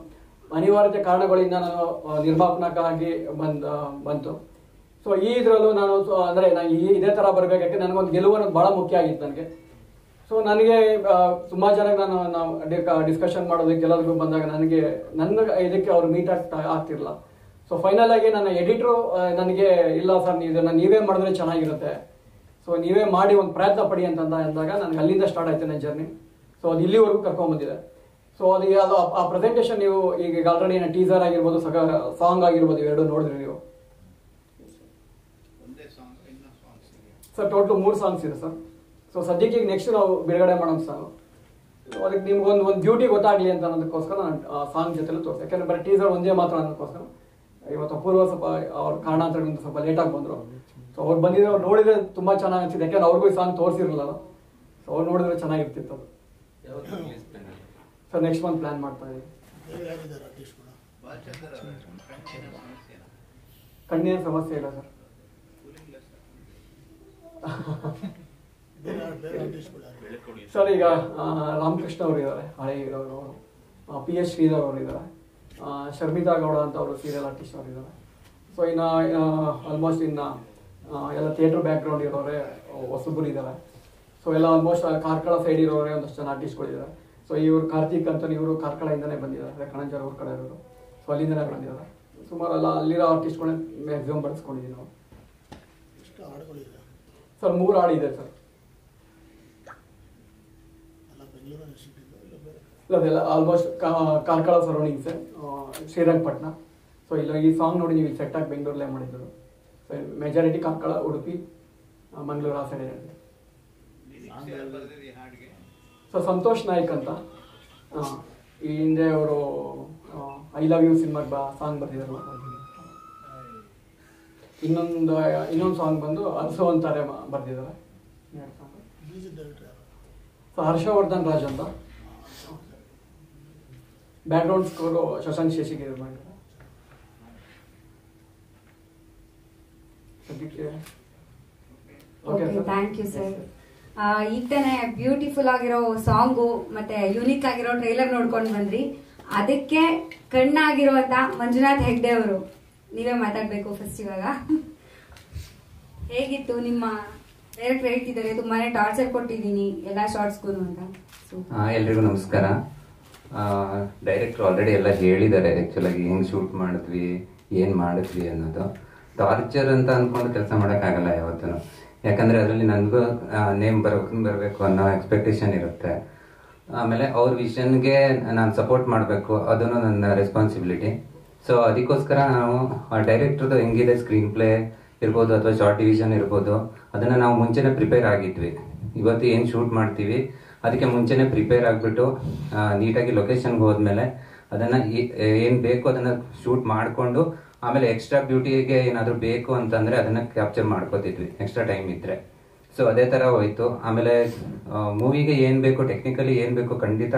ಅನಿವಾರ್ಯತೆ ಕಾರಣಗಳಿಂದ ನಾನು ನಿರ್ಮಾಪಕನಾಗಿ ಬಂತು. ಸೊ ಈ ಇದರಲ್ಲೂ ನಾನು ಅಂದರೆ ನಾನು ಇದೇ ಥರ ಬರಬೇಕು, ಯಾಕೆ ನನಗೊಂದು ಗೆಲುವು ಅನ್ನೋದು ಭಾಳ ಮುಖ್ಯ ಆಗಿತ್ತು ನನಗೆ. ಸೊ ನನಗೆ ತುಂಬ ಜನಕ್ಕೆ ನಾವು ಡಿಸ್ಕಷನ್ ಮಾಡೋದಕ್ಕೆ ಎಲ್ಲರಿಗೂ ಬಂದಾಗ ನನ್ನ ಇದಕ್ಕೆ ಅವ್ರು ಮೀಟ್ ಆಗ್ತಿರಲಿಲ್ಲ. ಸೊ ಫೈನಲ್ ಆಗಿ ನನ್ನ ಎಡಿಟ್ರು ನನಗೆ ಇಲ್ಲ ಸರ್ ಇದನ್ನು ನೀವೇ ಮಾಡಿದ್ರೆ ಚೆನ್ನಾಗಿರುತ್ತೆ, ಸೊ ನೀವೇ ಮಾಡಿ ಒಂದು ಪ್ರಯತ್ನ ಪಡಿ ಅಂದಾಗ ನನಗೆ ಅಲ್ಲಿಂದ ಸ್ಟಾರ್ಟ್ ಆಯ್ತು ನನ್ನ ಜರ್ನಿ. ಸೊ ಅದು ಇಲ್ಲಿವರೆಗೂ ಕರ್ಕೊಂಡ್ಬಂದಿದೆ. ಸೊ ಅದು ಆ ಪ್ರೆಸೆಂಟೇಷನ್ ನೀವು ಈಗ ಆಲ್ರೆಡಿ ಟೀಸರ್ ಆಗಿರ್ಬೋದು, ಸಾಂಗ್ ಆಗಿರ್ಬೋದು, ಇವೆರಡು ನೋಡಿದ್ರಿ ನೀವು. ಸರ್ ಟೋಟಲ್ 3 ಸಾಂಗ್ಸ್ ಇದೆ ಸರ್. ಸೊ ಸದ್ಯಕ್ಕೆ ಈಗ ನೆಕ್ಸ್ಟ್ ನಾವು ಬಿಡುಗಡೆ ಮಾಡೋಣ ಸಾಂಗ್. ಅದಕ್ಕೆ ನಿಮ್ಗೆ ಒಂದು ಬ್ಯೂಟಿ ಗೊತ್ತಾಗ್ಲಿ ಅಂತ ಅನ್ನೋದಕ್ಕೋಸ್ಕರ ನಾನು ಸಾಂಗ್ ಜೊತೆಲ್ಲ ತೋರಿಸಿ. ಯಾಕಂದ್ರೆ ಬರೀ ಟೀಸರ್ ಒಂದೇ ಮಾತ್ರ ಅನ್ನೋದಕ್ಕೋಸ್ಕರ ಇವತ್ತು ಅಪೂರ್ವ ಸ್ವಲ್ಪ ಅವ್ರ ಕಾರಣಾಂತರದಿಂದ ಸ್ವಲ್ಪ ಲೇಟಾಗಿ ಬಂದರು. ಸೊ ಅವ್ರು ಬಂದಿದ್ರೆ ಅವ್ರು ನೋಡಿದ್ರೆ ತುಂಬ ಚೆನ್ನಾಗಿ ಅನ್ಸಿದೆ. ಯಾಕಂದ್ರೆ ಅವ್ರಿಗೂ ಈ ಸಾಂಗ್ ತೋರಿಸಿರಲಿಲ್ಲ. ಸೊ ಅವ್ರು ನೋಡಿದ್ರೆ ಚೆನ್ನಾಗಿರ್ತಿತ್ತು ಅದು. ಸರ್ ನೆಕ್ಸ್ಟ್ ಮಂತ್ ಪ್ಲಾನ್ ಮಾಡ್ತಾ ಇದ್ದೀವಿ. ಕಣ್ಣಿನ ಸಮಸ್ಯೆ ಇಲ್ಲ ಸರ್. ಸರ್ ಈಗ ರಾಮಕೃಷ್ಣ ಅವರು ಇದ್ದಾರೆ, ಹಳೆ ಹೀರೋರು. PS ಶ್ರೀಧರ್ ಅವರು ಇದ್ದಾರೆ, ಶರ್ಮಿತಾ ಗೌಡ ಅಂತ ಅವರು ಸೀರಿಯಲ್ ಆರ್ಟಿಸ್ಟ್ ಅವರು ಇದ್ದಾರೆ. ಸೊ ಇನ್ನು ಆಲ್ಮೋಸ್ಟ್ ಇನ್ನು ಎಲ್ಲ ಥಿಯೇಟರ್ ಬ್ಯಾಕ್ಗ್ರೌಂಡ್ ಇರೋರೆ ಹೊಸಬ್ರು ಇದ್ದಾರೆ. ಸೊ ಎಲ್ಲ ಆಲ್ಮೋಸ್ಟ್ ಕಾರ್ಕಳ ಸೈಡ್ ಇರೋರೆ ಒಂದಷ್ಟು ಜನ ಆರ್ಟಿಸ್ಟ್ಗಳಿದ್ದಾರೆ. ಸೊ ಇವರು ಕಾರ್ತಿಕ್ ಅಂತ ಇವರು ಕಾರ್ಕಳದಿಂದನೇ ಬಂದಿದ್ದಾರೆ, ಕಣಂಜರ್ ಊರ ಕಡೆ ಇರೋರು. ಸೊ ಅಲ್ಲಿಂದನೇ ಬಂದಿದ್ದಾರೆ. ಸುಮಾರು ಎಲ್ಲ ಅಲ್ಲಿರೋ ಆರ್ಟಿಸ್ಟ್ಗಳೇ ಮ್ಯಾಕ್ಸಿಮಮ್ ಬಳಸ್ಕೊಂಡಿದ್ದೀವಿ ನಾವು. ಸರ್ 3 ಹಾಡಿದೆ ಸರ್. ಅದೆಲ್ಲ ಆಲ್ಮೋಸ್ಟ್ ಕಾರ್ಕಳ ಸರೌಂಡಿಂಗ್ಸೆ, ಶ್ರೀರಂಗಪಟ್ಟಣ. ಸೊ ಇಲ್ಲ ಈ ಸಾಂಗ್ ನೋಡಿ ನೀವು ಸೆಟ್ ಆಗಿ ಬೆಂಗಳೂರಲ್ಲೇ ಮಾಡಿದ್ರು. ಸೊ ಮೆಜಾರಿಟಿ ಕಾರ್ಕಳ, ಉಡುಪಿ, ಮಂಗಳೂರು ಆ ಸೈಡ್ ಇದೆ. ಸೊ ಸಂತೋಷ್ ನಾಯ್ಕ್ ಅಂತ ಈ ಹಿಂದೆ ಅವರು ಐ ಲವ್ ಯು ಸಿನಿಮಾಗೆ ಸಾಂಗ್ ಬರ್ತಿದ್ರು. ಇನ್ನೊಂದು ಸಾಂಗ್ ಬಂದು ಅರಸು ಅಂತಾರೆ ಬರ್ತಿದ್ದಾರೆ. ಸೊ ಹರ್ಷವರ್ಧನ್ ರಾಜ್ ಅಂತ. ಬ್ಯಾಕ್ಗ್ರೌಂಡ್ ಸ್ಕೋರು ಶಶಾಂಕ್ ಶೇಷಗಿರಿ ಮಾಡಿದ್ದಾರೆ. Thank you sir. ಈಗ ತಾನೇ ಬ್ಯೂಟಿಫುಲ್ ಆಗಿರೋ ಸಾಂಗು ಮತ್ತೆ ಯೂನಿಕ್ ಆಗಿರೋ ಟ್ರೈಲರ್ ನೋಡ್ಕೊಂಡು ಬಂದ್ರಿ. ಅದಕ್ಕೆ ಕಣ್ಣಾಗಿರುವಂತ ಮಂಜುನಾಥ್ ಹೆಗ್ಡೆ ಅವರು, ನೀವೇ ಮಾತಾಡ್ಬೇಕು ಫಸ್ಟ್. ಇವಾಗ ಹೇಗಿತ್ತು ನಿಮ್ಮ ಡೈರೆಕ್ಟರ್ ಹೇಳ್ತಿದ್ದಾರೆ ತುಂಬಾನೇ ಟಾರ್ಚರ್ ಕೊಟ್ಟಿದ್ದೀನಿ ಎಲ್ಲ ಶಾರ್ಟ್ಸ್ಗೂ ಅಂತ. ಎಲ್ರಿಗೂ ನಮಸ್ಕಾರ. ಡೈರೆಕ್ಟರ್ ಆಲ್ರೆಡಿ ಎಲ್ಲ ಹೇಳಿದ್ದಾರೆ ಆ್ಯಕ್ಚುಲಾಗಿ ಹೆಂಗೆ ಶೂಟ್ ಮಾಡಿದ್ವಿ, ಏನು ಮಾಡಿದ್ವಿ ಅನ್ನೋದು. ಟಾರ್ಚರ್ ಅಂತ ಅಂದ್ಕೊಂಡು ಕೆಲಸ ಮಾಡೋಕ್ಕಾಗಲ್ಲ ಯಾವತ್ತೂ. ಯಾಕಂದರೆ ಅದರಲ್ಲಿ ನನಗೂ ನೇಮ್ ಬರಬೇಕು ಅನ್ನೋ ಎಕ್ಸ್ಪೆಕ್ಟೇಷನ್ ಇರುತ್ತೆ. ಆಮೇಲೆ ಅವ್ರ ವಿಷನ್ಗೆ ನಾನು ಸಪೋರ್ಟ್ ಮಾಡಬೇಕು, ಅದನ್ನು ನನ್ನ ರೆಸ್ಪಾನ್ಸಿಬಿಲಿಟಿ. ಸೊ ಅದಕ್ಕೋಸ್ಕರ ನಾವು ಆ ಡೈರೆಕ್ಟ್ರದ್ದು ಹೆಂಗಿದೆ ಸ್ಕ್ರೀನ್ ಪ್ಲೇ ಇರ್ಬೋದು ಅಥವಾ ಶಾರ್ಟ್ ಡಿವಿಷನ್ ಇರ್ಬೋದು, ಅದನ್ನು ನಾವು ಮುಂಚೆನೇ ಪ್ರಿಪೇರ್ ಆಗಿದ್ವಿ. ಇವತ್ತು ಏನು ಶೂಟ್ ಮಾಡ್ತೀವಿ ಅದಕ್ಕೆ ಮುಂಚೆನೇ ಪ್ರಿಪೇರ್ ಆಗಿಬಿಟ್ಟು ನೀಟಾಗಿ ಲೊಕೇಶನ್ಗೆ ಹೋದ್ಮೇಲೆ ಅದನ್ನು ಏನು ಬೇಕು ಅದನ್ನು ಶೂಟ್ ಮಾಡಿಕೊಂಡು ಆಮೇಲೆ ಎಕ್ಸ್ಟ್ರಾ ಬ್ಯೂಟಿಗೆ ಏನಾದರೂ ಬೇಕು ಅಂತಂದರೆ ಅದನ್ನು ಕ್ಯಾಪ್ಚರ್ ಮಾಡ್ಕೋತಿದ್ವಿ ಎಕ್ಸ್ಟ್ರಾ ಟೈಮ್ ಇದ್ದರೆ. ಸೊ ಅದೇ ಥರ ಹೋಯ್ತು. ಆಮೇಲೆ ಮೂವಿಗೆ ಏನು ಬೇಕು, ಟೆಕ್ನಿಕಲಿ ಏನು ಬೇಕು ಖಂಡಿತ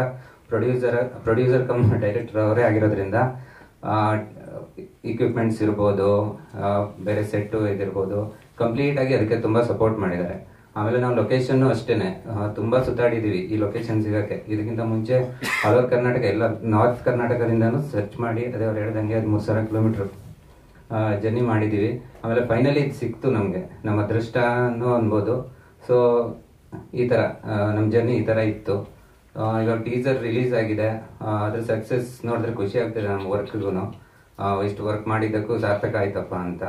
ಪ್ರೊಡ್ಯೂಸರ್ ಕಮ್ ಡೈರೆಕ್ಟರ್ ಅವರೇ ಆಗಿರೋದ್ರಿಂದ ಇಕ್ವಿಪ್ಮೆಂಟ್ಸ್ ಇರ್ಬೋದು, ಬೇರೆ ಸೆಟ್ಟು ಇದಿರ್ಬೋದು, ಕಂಪ್ಲೀಟಾಗಿ ಅದಕ್ಕೆ ತುಂಬ ಸಪೋರ್ಟ್ ಮಾಡಿದ್ದಾರೆ. ಆಮೇಲೆ ನಾವು ಲೊಕೇಶನ್ನು ಅಷ್ಟೇ ತುಂಬ ಸುತ್ತಾಡಿದ್ದೀವಿ ಈ ಲೊಕೇಶನ್ ಸಿಗೋಕ್ಕೆ. ಇದಕ್ಕಿಂತ ಮುಂಚೆ ಆಲ್ ಓವರ್ ಕರ್ನಾಟಕ ಎಲ್ಲ ನಾರ್ತ್ ಕರ್ನಾಟಕದಿಂದನೂ ಸರ್ಚ್ ಮಾಡಿ ಅದೇ ಅವ್ರು ಹೇಳ್ದಂಗೆ 3,000 ಕಿಲೋಮೀಟ್ರ್ ಜರ್ನಿ ಮಾಡಿದ್ದೀವಿ. ಆಮೇಲೆ ಫೈನಲಿ ಇದು ಸಿಕ್ತು ನಮಗೆ, ನಮ್ಮ ಅದೃಷ್ಟನೂ ಅನ್ಬೋದು. ಸೊ ಈ ಥರ ನಮ್ಮ ಜರ್ನಿ ಈ ಥರ ಇತ್ತು. ಇವಾಗ ಟೀಸರ್ ರಿಲೀಸ್ ಆಗಿದೆ. ಅದ್ರ ಸಕ್ಸಸ್ ನೋಡಿದ್ರೆ ಖುಷಿ ಆಗ್ತಿದೆ ನಮ್ಮ ವರ್ಕ್ಗೂ. ಇಷ್ಟು ವರ್ಕ್ ಮಾಡಿದ್ದಕ್ಕೂ ಸಾರ್ಥಕ ಆಯ್ತಪ್ಪ ಅಂತ.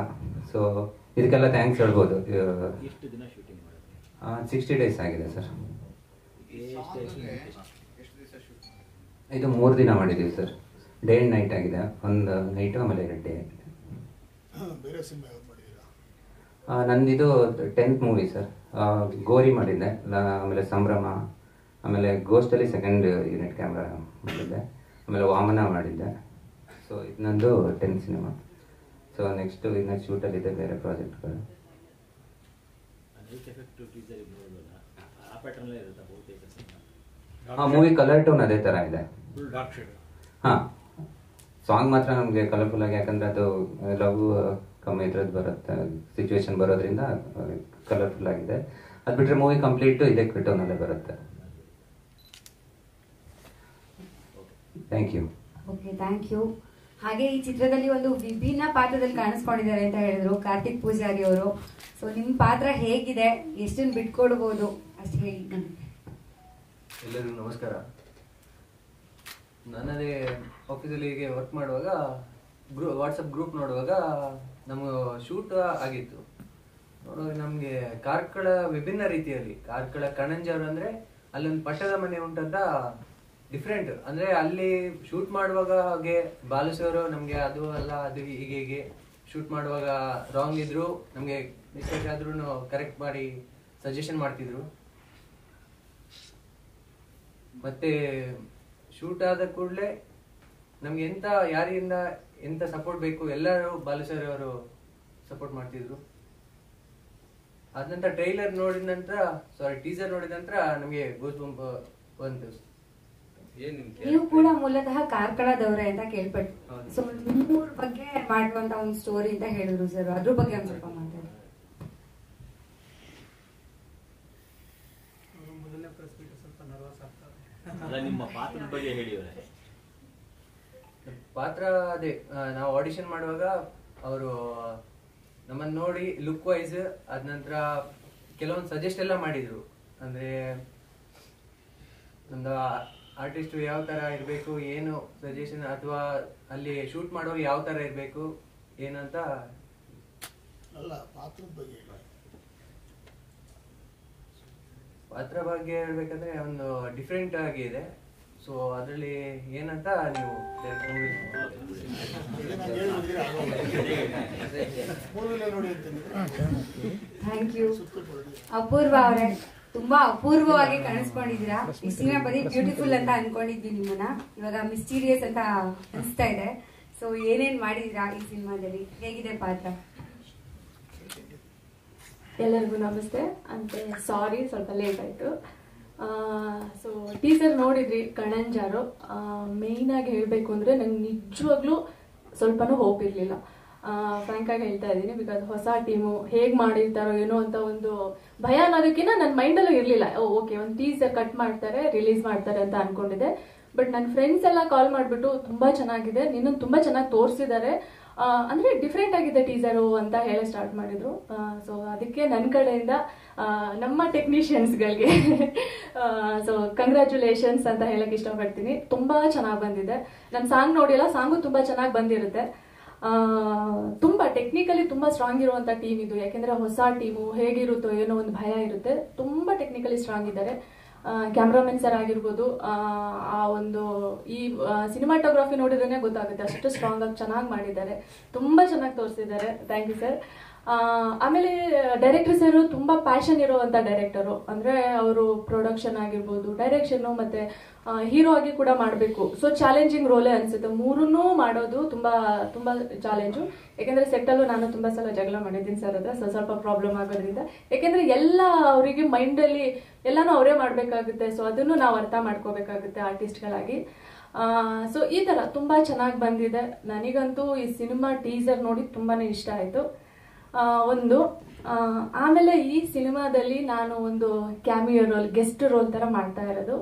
ಸೊ ಇದಕ್ಕೆಲ್ಲ ಥ್ಯಾಂಕ್ಸ್ ಹೇಳ್ಬೋದು. 60 days ಆಗಿದೆ ಸರ್. ಇದು 3 ದಿನ ಮಾಡಿದ್ದೀವಿ ಸರ್. ಡೇ ಆ್ಯಂಡ್ ನೈಟ್ ಆಗಿದೆ. ಒಂದು ನೈಟು ಆಮೇಲೆ 2 ಡೇ ಆಗಿದೆ. ನಂದಿದು 10th ಮೂವಿ ಸರ್. ಗೋರಿ ಮಾಡಿದ್ದೆ, ಆಮೇಲೆ ಸಂಭ್ರಮ, ಆಮೇಲೆ ಗೋಸ್ಟಲ್ಲಿ 2nd ಯೂನಿಟ್ ಕ್ಯಾಮ್ರಾ ಮಾಡಿದ್ದೆ, ಆಮೇಲೆ ವಾಮನ ಮಾಡಿದ್ದೆ. ಸೊ ಇದು ನಂದು 10th ಸಿನಿಮಾ. ಸೊ ನೆಕ್ಸ್ಟು ಇನ್ನು ಶೂಟಲ್ಲಿದೆ ಬೇರೆ ಪ್ರಾಜೆಕ್ಟ್ಗಳು. ಮೂವಿ ಕಲರ್ ಟೋನ್ ಅದೇ ಥರ ಇದೆ. ಹಾಂ, ಸಾಂಗ್ ಮಾತ್ರ ನಮಗೆ ಕಲರ್ಫುಲ್ ಆಗಿ, ಯಾಕಂದರೆ ಅದು ಲವ್ ಕಮ್ಮಿ ಇದ್ರದ್ದು ಬರುತ್ತೆ ಸಿಚುವೇಶನ್ ಬರೋದ್ರಿಂದ ಕಲರ್ಫುಲ್ ಆಗಿದೆ. ಅದು ಬಿಟ್ಟರೆ ಮೂವಿ ಕಂಪ್ಲೀಟು ಇದೇ ಟೋನಲ್ಲೇ ಬರುತ್ತೆ. Thank you. Okay, thank you. ಹಾಗೆ ಈ ಚಿತ್ರದಲ್ಲಿ ಒಂದು ವಿಭಿನ್ನ ಪಾತ್ರದಲ್ಲಿ ಕಾಣಿಸ್ಕೊಂಡಿದ್ದಾರೆ ಅಂತ ಹೇಳಿದ್ರು ಕಾರ್ತಿಕ್ ಪೂಜಾರಿ ಅವರು. ಸೊ ನಿಮ್ಮ ಪಾತ್ರ ಹೇಗಿದೆ, ಎಷ್ಟನ್ನು ಬಿಟ್ಕೊಡ್ಬೋದು ಅಷ್ಟು ಹೇಳಿ. ಎಲ್ಲರಿಗೂ ನಮಸ್ಕಾರ. ನನ್ನದೇ ಆಫೀಸಲ್ಲಿ ಹೀಗೆ ವರ್ಕ್ ಮಾಡುವಾಗ ವಾಟ್ಸಪ್ ಗ್ರೂಪ್ ನೋಡುವಾಗ ನಮಗೆ ಶೂಟ್ ಆಗಿತ್ತು. ನೋಡುವಾಗ ನಮಗೆ ಕಾರ್ಕಳ ವಿಭಿನ್ನ ರೀತಿಯಲ್ಲಿ, ಕಾರ್ಕಳ ಕಣಂಜರ್ ಅಂದರೆ ಅಲ್ಲೊಂದು ಪಟ್ಟದ ಮನೆ ಉಂಟಂತ ಡಿಫ್ರೆಂಟ್. ಅಂದರೆ ಅಲ್ಲಿ ಶೂಟ್ ಮಾಡುವಾಗ ಹಾಗೆ ಬಾಲುಸವರು ನಮಗೆ ಅದು ಅಲ್ಲ ಅದು ಹೀಗೆ ಶೂಟ್ ಮಾಡುವಾಗ ರಾಂಗ್ ಇದ್ರು ನಮಗೆ ಮಿಸ್ಟೇಕ್ ಆದ್ರೂ ಕರೆಕ್ಟ್ ಮಾಡಿ ಸಜೆಷನ್ ಮಾಡ್ತಿದ್ರು. ಮತ್ತೆ ಶೂಟ್ ಆದ ಕೂಡಲೇ ನಮ್ಗೆ ಯಾರಿಂದ ಎಂತ ಸಪೋರ್ಟ್ ಬೇಕು ಎಲ್ಲರೂ ಬಾಲು ಸರ್ ಅವರು ಸಪೋರ್ಟ್ ಮಾಡ್ತಿದ್ರು. ಅದ ನಂತರ ಟ್ರೈಲರ್ ನೋಡಿದ ನಂತರ ಟೀಸರ್ ನೋಡಿದ ನಂತರ ನಮಗೆ ಗೋಸ್ ಬಂಪ್ ಬಂತು. ನೀವು ಕೂಡ ಮೂಲತಃ ಕಾರ್ಕಳದವ್ರೆ ಅಂತ ಕೇಳ್ಪಟ್ಟು, ಸೊ ನಿಮ್ಮೂರ ಬಗ್ಗೆ ಮಾಡುವಂತ ಒಂದು ಸ್ಟೋರಿ ಅಂತ ಹೇಳಿದ್ರು ಸರ್, ಅದ್ರ ಬಗ್ಗೆ ಒಂದ್ ಸ್ವಲ್ಪ ಮಾತಾಡಿ. ಮೊದಲನೇ ಪ್ರೆಸ್ ಮೀಟ್ ಸ್ವಲ್ಪ ನರ್ವಸ್ ಆಗ್ತದೆ. ನಿಮ್ಮ ಪಾತ್ರದ ಬಗ್ಗೆ ಹೇಳಿ. ಪಾತ್ರ ಅದೇ ನಾವು ಆಡಿಷನ್ ಮಾಡುವಾಗ ಅವರು ನಮ್ಮನ್ನ ನೋಡಿ ಲುಕ್ ವೈಸ್ ಅದ ನಂತರ ಕೆಲವೊಂದು ಸಜೆಸ್ಟ್ ಎಲ್ಲ ಮಾಡಿದ್ರು. ಅಂದ್ರೆ ನಮ್ದು ಆರ್ಟಿಸ್ಟ್ ಯಾವ ತರ ಇರ್ಬೇಕು, ಏನು ಸಜೆಷನ್, ಅಥವಾ ಅಲ್ಲಿ ಶೂಟ್ ಮಾಡೋರು ಯಾವ ತರ ಇರ್ಬೇಕು ಏನಂತ. ಪಾತ್ರ ಬಗ್ಗೆ ಹೇಳ್ಬೇಕಂದ್ರೆ ಒಂದು ಡಿಫ್ರೆಂಟ್ ಆಗಿ ಇದೆ. ಸೊ ಅದರಲ್ಲಿ ಏನಂತ ನೀವು ಥ್ಯಾಂಕ್ ಯು. ಅಪೂರ್ವ ಅವರೇ, ತುಂಬಾ ಅಪೂರ್ವವಾಗಿ ಕಾಣಿಸ್ಕೊಂಡಿದ್ದೀರಾ. ಇಷ್ಟಿನ ಬರೀ ಬ್ಯೂಟಿಫುಲ್ ಅಂತ ಅನ್ಕೊಂಡಿದ್ವಿ ನಿಮ್ಮನ್ನ, ಇವಾಗ ಮಿಸ್ಟೀರಿಯಸ್ ಅಂತ ಅನಿಸ್ತಾ ಇದೆ. ಸೊ ಏನೇನ್ ಮಾಡಿದೀರಾ ಈ ಸಿನಿಮಾದಲ್ಲಿ, ಹೇಗಿದೆ ಪಾತ್ರ? ಎಲ್ಲರಿಗೂ ನಮಸ್ತೆ. ಅಂತೆ ಸಾರಿ ಸ್ವಲ್ಪ ಲೇಟ್ ಆಯಿತು. ಸೊ ಟೀಸರ್ ನೋಡಿದ್ರಿ ಕಣಂಜಾರು. ಮೇಯ್ನ್ ಆಗಿ ಹೇಳಬೇಕು ಅಂದರೆ ನಂಗೆ ನಿಜವಾಗ್ಲೂ ಸ್ವಲ್ಪನೂ ಹೋಪ್ ಇರಲಿಲ್ಲ, ಫ್ರ್ಯಾಂಕ್ ಆಗಿ ಹೇಳ್ತಾ ಇದ್ದೀನಿ. ಬಿಕಾಸ್ ಹೊಸ ಟೀಮು ಹೇಗೆ ಮಾಡಿರ್ತಾರೋ ಏನೋ ಅಂತ ಒಂದು ಭಯ ಅನ್ನೋದಕ್ಕಿಂತ ನನ್ನ ಮೈಂಡಲ್ಲೂ ಇರಲಿಲ್ಲ. ಓಕೆ, ಒಂದು ಟೀಸರ್ ಕಟ್ ಮಾಡ್ತಾರೆ, ರಿಲೀಸ್ ಮಾಡ್ತಾರೆ ಅಂತ ಅನ್ಕೊಂಡಿದ್ದೆ. ಬಟ್ ನನ್ನ ಫ್ರೆಂಡ್ಸ್ ಎಲ್ಲ ಕಾಲ್ ಮಾಡಿಬಿಟ್ಟು ತುಂಬ ಚೆನ್ನಾಗಿದೆ, ನಿನ್ನನ್ನು ತುಂಬ ಚೆನ್ನಾಗಿ ತೋರಿಸಿದ್ದಾರೆ, ಅಂದರೆ ಡಿಫ್ರೆಂಟ್ ಆಗಿದೆ ಟೀಸರು ಅಂತ ಹೇಳಿ ಸ್ಟಾರ್ಟ್ ಮಾಡಿದ್ರು. ಸೊ ಅದಕ್ಕೆ ನನ್ನ ಕಡೆಯಿಂದ ನಮ್ಮ ಟೆಕ್ನಿಷಿಯನ್ಸ್ಗಳಿಗೆ ಸೊ ಕಂಗ್ರ್ಯಾಚುಲೇಷನ್ಸ್ ಅಂತ ಹೇಳಕ್ಕೆ ಇಷ್ಟಪಡ್ತೀನಿ. ತುಂಬ ಚೆನ್ನಾಗಿ ಬಂದಿದೆ. ನನ್ನ ಸಾಂಗ್ ನೋಡಿಲ್ಲ, ಸಾಂಗು ತುಂಬ ಚೆನ್ನಾಗಿ ಬಂದಿರುತ್ತೆ. ತುಂಬ ಟೆಕ್ನಿಕಲಿ ತುಂಬ ಸ್ಟ್ರಾಂಗ್ ಇರುವಂಥ ಟೀಮ್ ಇದು. ಯಾಕೆಂದರೆ ಹೊಸ ಟೀಮು ಹೇಗಿರುತ್ತೋ ಏನೋ ಒಂದು ಭಯ ಇರುತ್ತೆ. ತುಂಬ ಟೆಕ್ನಿಕಲಿ ಸ್ಟ್ರಾಂಗ್ ಇದ್ದಾರೆ. ಕ್ಯಾಮ್ರಾಮನ್ ಸರ್ ಆಗಿರ್ಬೋದು, ಆ ಒಂದು ಈ ಸಿನಿಮಾಟೋಗ್ರಫಿ ನೋಡಿದ್ರೆ ಗೊತ್ತಾಗುತ್ತೆ, ಅಷ್ಟು ಸ್ಟ್ರಾಂಗ್ ಆಗಿ ಚೆನ್ನಾಗಿ ಮಾಡಿದ್ದಾರೆ, ತುಂಬ ಚೆನ್ನಾಗಿ ತೋರಿಸಿದ್ದಾರೆ. Thank you sir. ಆಮೇಲೆ ಡೈರೆಕ್ಟರ್ ಸರ್ ತುಂಬ ಪ್ಯಾಷನ್ ಇರುವಂಥ ಡೈರೆಕ್ಟರು. ಅಂದರೆ ಅವರು ಪ್ರೊಡಕ್ಷನ್ ಆಗಿರ್ಬೋದು, ಡೈರೆಕ್ಷನ್ನು ಮತ್ತು ಹೀರೋ ಆಗಿ ಕೂಡ ಮಾಡಬೇಕು. ಸೊ ಚಾಲೆಂಜಿಂಗ್ ರೋಲೇ ಅನಿಸುತ್ತೆ. ಮೂರನ್ನೂ ಮಾಡೋದು ತುಂಬ ತುಂಬ ಚಾಲೆಂಜು. ಯಾಕೆಂದರೆ ಸೆಟ್ಟಲ್ಲೂ ನಾನು ತುಂಬ ಸಲ ಜಗಳ ಮಾಡಿದ್ದೀನಿ ಸರ್ ಹತ್ರ, ಸ್ವಲ್ಪ ಪ್ರಾಬ್ಲಮ್ ಆಗೋದ್ರಿಂದ. ಯಾಕೆಂದರೆ ಎಲ್ಲ ಅವರಿಗೆ ಮೈಂಡಲ್ಲಿ ಎಲ್ಲನೂ ಅವರೇ ಮಾಡಬೇಕಾಗುತ್ತೆ. ಸೊ ಅದನ್ನು ನಾವು ಅರ್ಥ ಮಾಡ್ಕೋಬೇಕಾಗುತ್ತೆ ಆರ್ಟಿಸ್ಟ್ಗಳಾಗಿ. ಸೊ ಈ ಥರ ತುಂಬ ಚೆನ್ನಾಗಿ ಬಂದಿದೆ. ನನಗಂತೂ ಈ ಸಿನಿಮಾ ಟೀಸರ್ ನೋಡಿ ತುಂಬಾ ಇಷ್ಟ ಆಯಿತು. ಒಂದು ಆಮೇಲೆ ಈ ಸಿನಿಮಾದಲ್ಲಿ ನಾನು ಒಂದು ಕ್ಯಾಮಿಯೋ ರೋಲ್, ಗೆಸ್ಟ್ ರೋಲ್ ಥರ ಮಾಡ್ತಾ ಇರೋದು.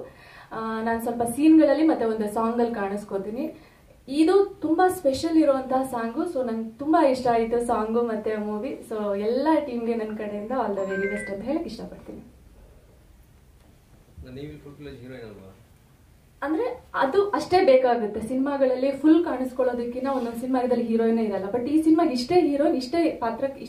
ನಾನು ಸ್ವಲ್ಪ ಸೀನ್ಗಳಲ್ಲಿ ಮತ್ತು ಒಂದು ಸಾಂಗಲ್ಲಿ ಕಾಣಿಸ್ಕೋತೀನಿ. ಇದು ತುಂಬ ಸ್ಪೆಷಲ್ ಇರುವಂತಹ ಸಾಂಗು. ಸೊ ನಂಗೆ ತುಂಬ ಇಷ್ಟ ಆಯಿತು ಸಾಂಗು ಮತ್ತು ಮೂವಿ. ಸೊ ಎಲ್ಲ ಟೀಮ್ಗೆ ನನ್ನ ಕಡೆಯಿಂದ ಆಲ್ ದ ವೆರಿ ಬೆಸ್ಟ್ ಅಂತ ಹೇಳಕ್ಕೆ ಇಷ್ಟಪಡ್ತೀನಿ. ಅಂದ್ರೆ ಅದು ಅಷ್ಟೇ ಬೇಕಾಗುತ್ತೆ. ಸಿನಿಮಾಗಳಲ್ಲಿ ಫುಲ್ ಕಾಣಿಸ್ಕೊಳ್ಳೋದಕ್ಕಿಂತ ಒಂದೊಂದು ಸಿನಿಮಾದಲ್ಲಿ ಹೀರೋಯಿನ್ ಇರಲ್ಲ. ಬಟ್ ಈ ಸಿನಿಮಾಗೆ ಇಷ್ಟೇ ಹೀರೋಯಿನ್, ಇಷ್ಟೇ ಪಾತ್ರಕ್ಕೆ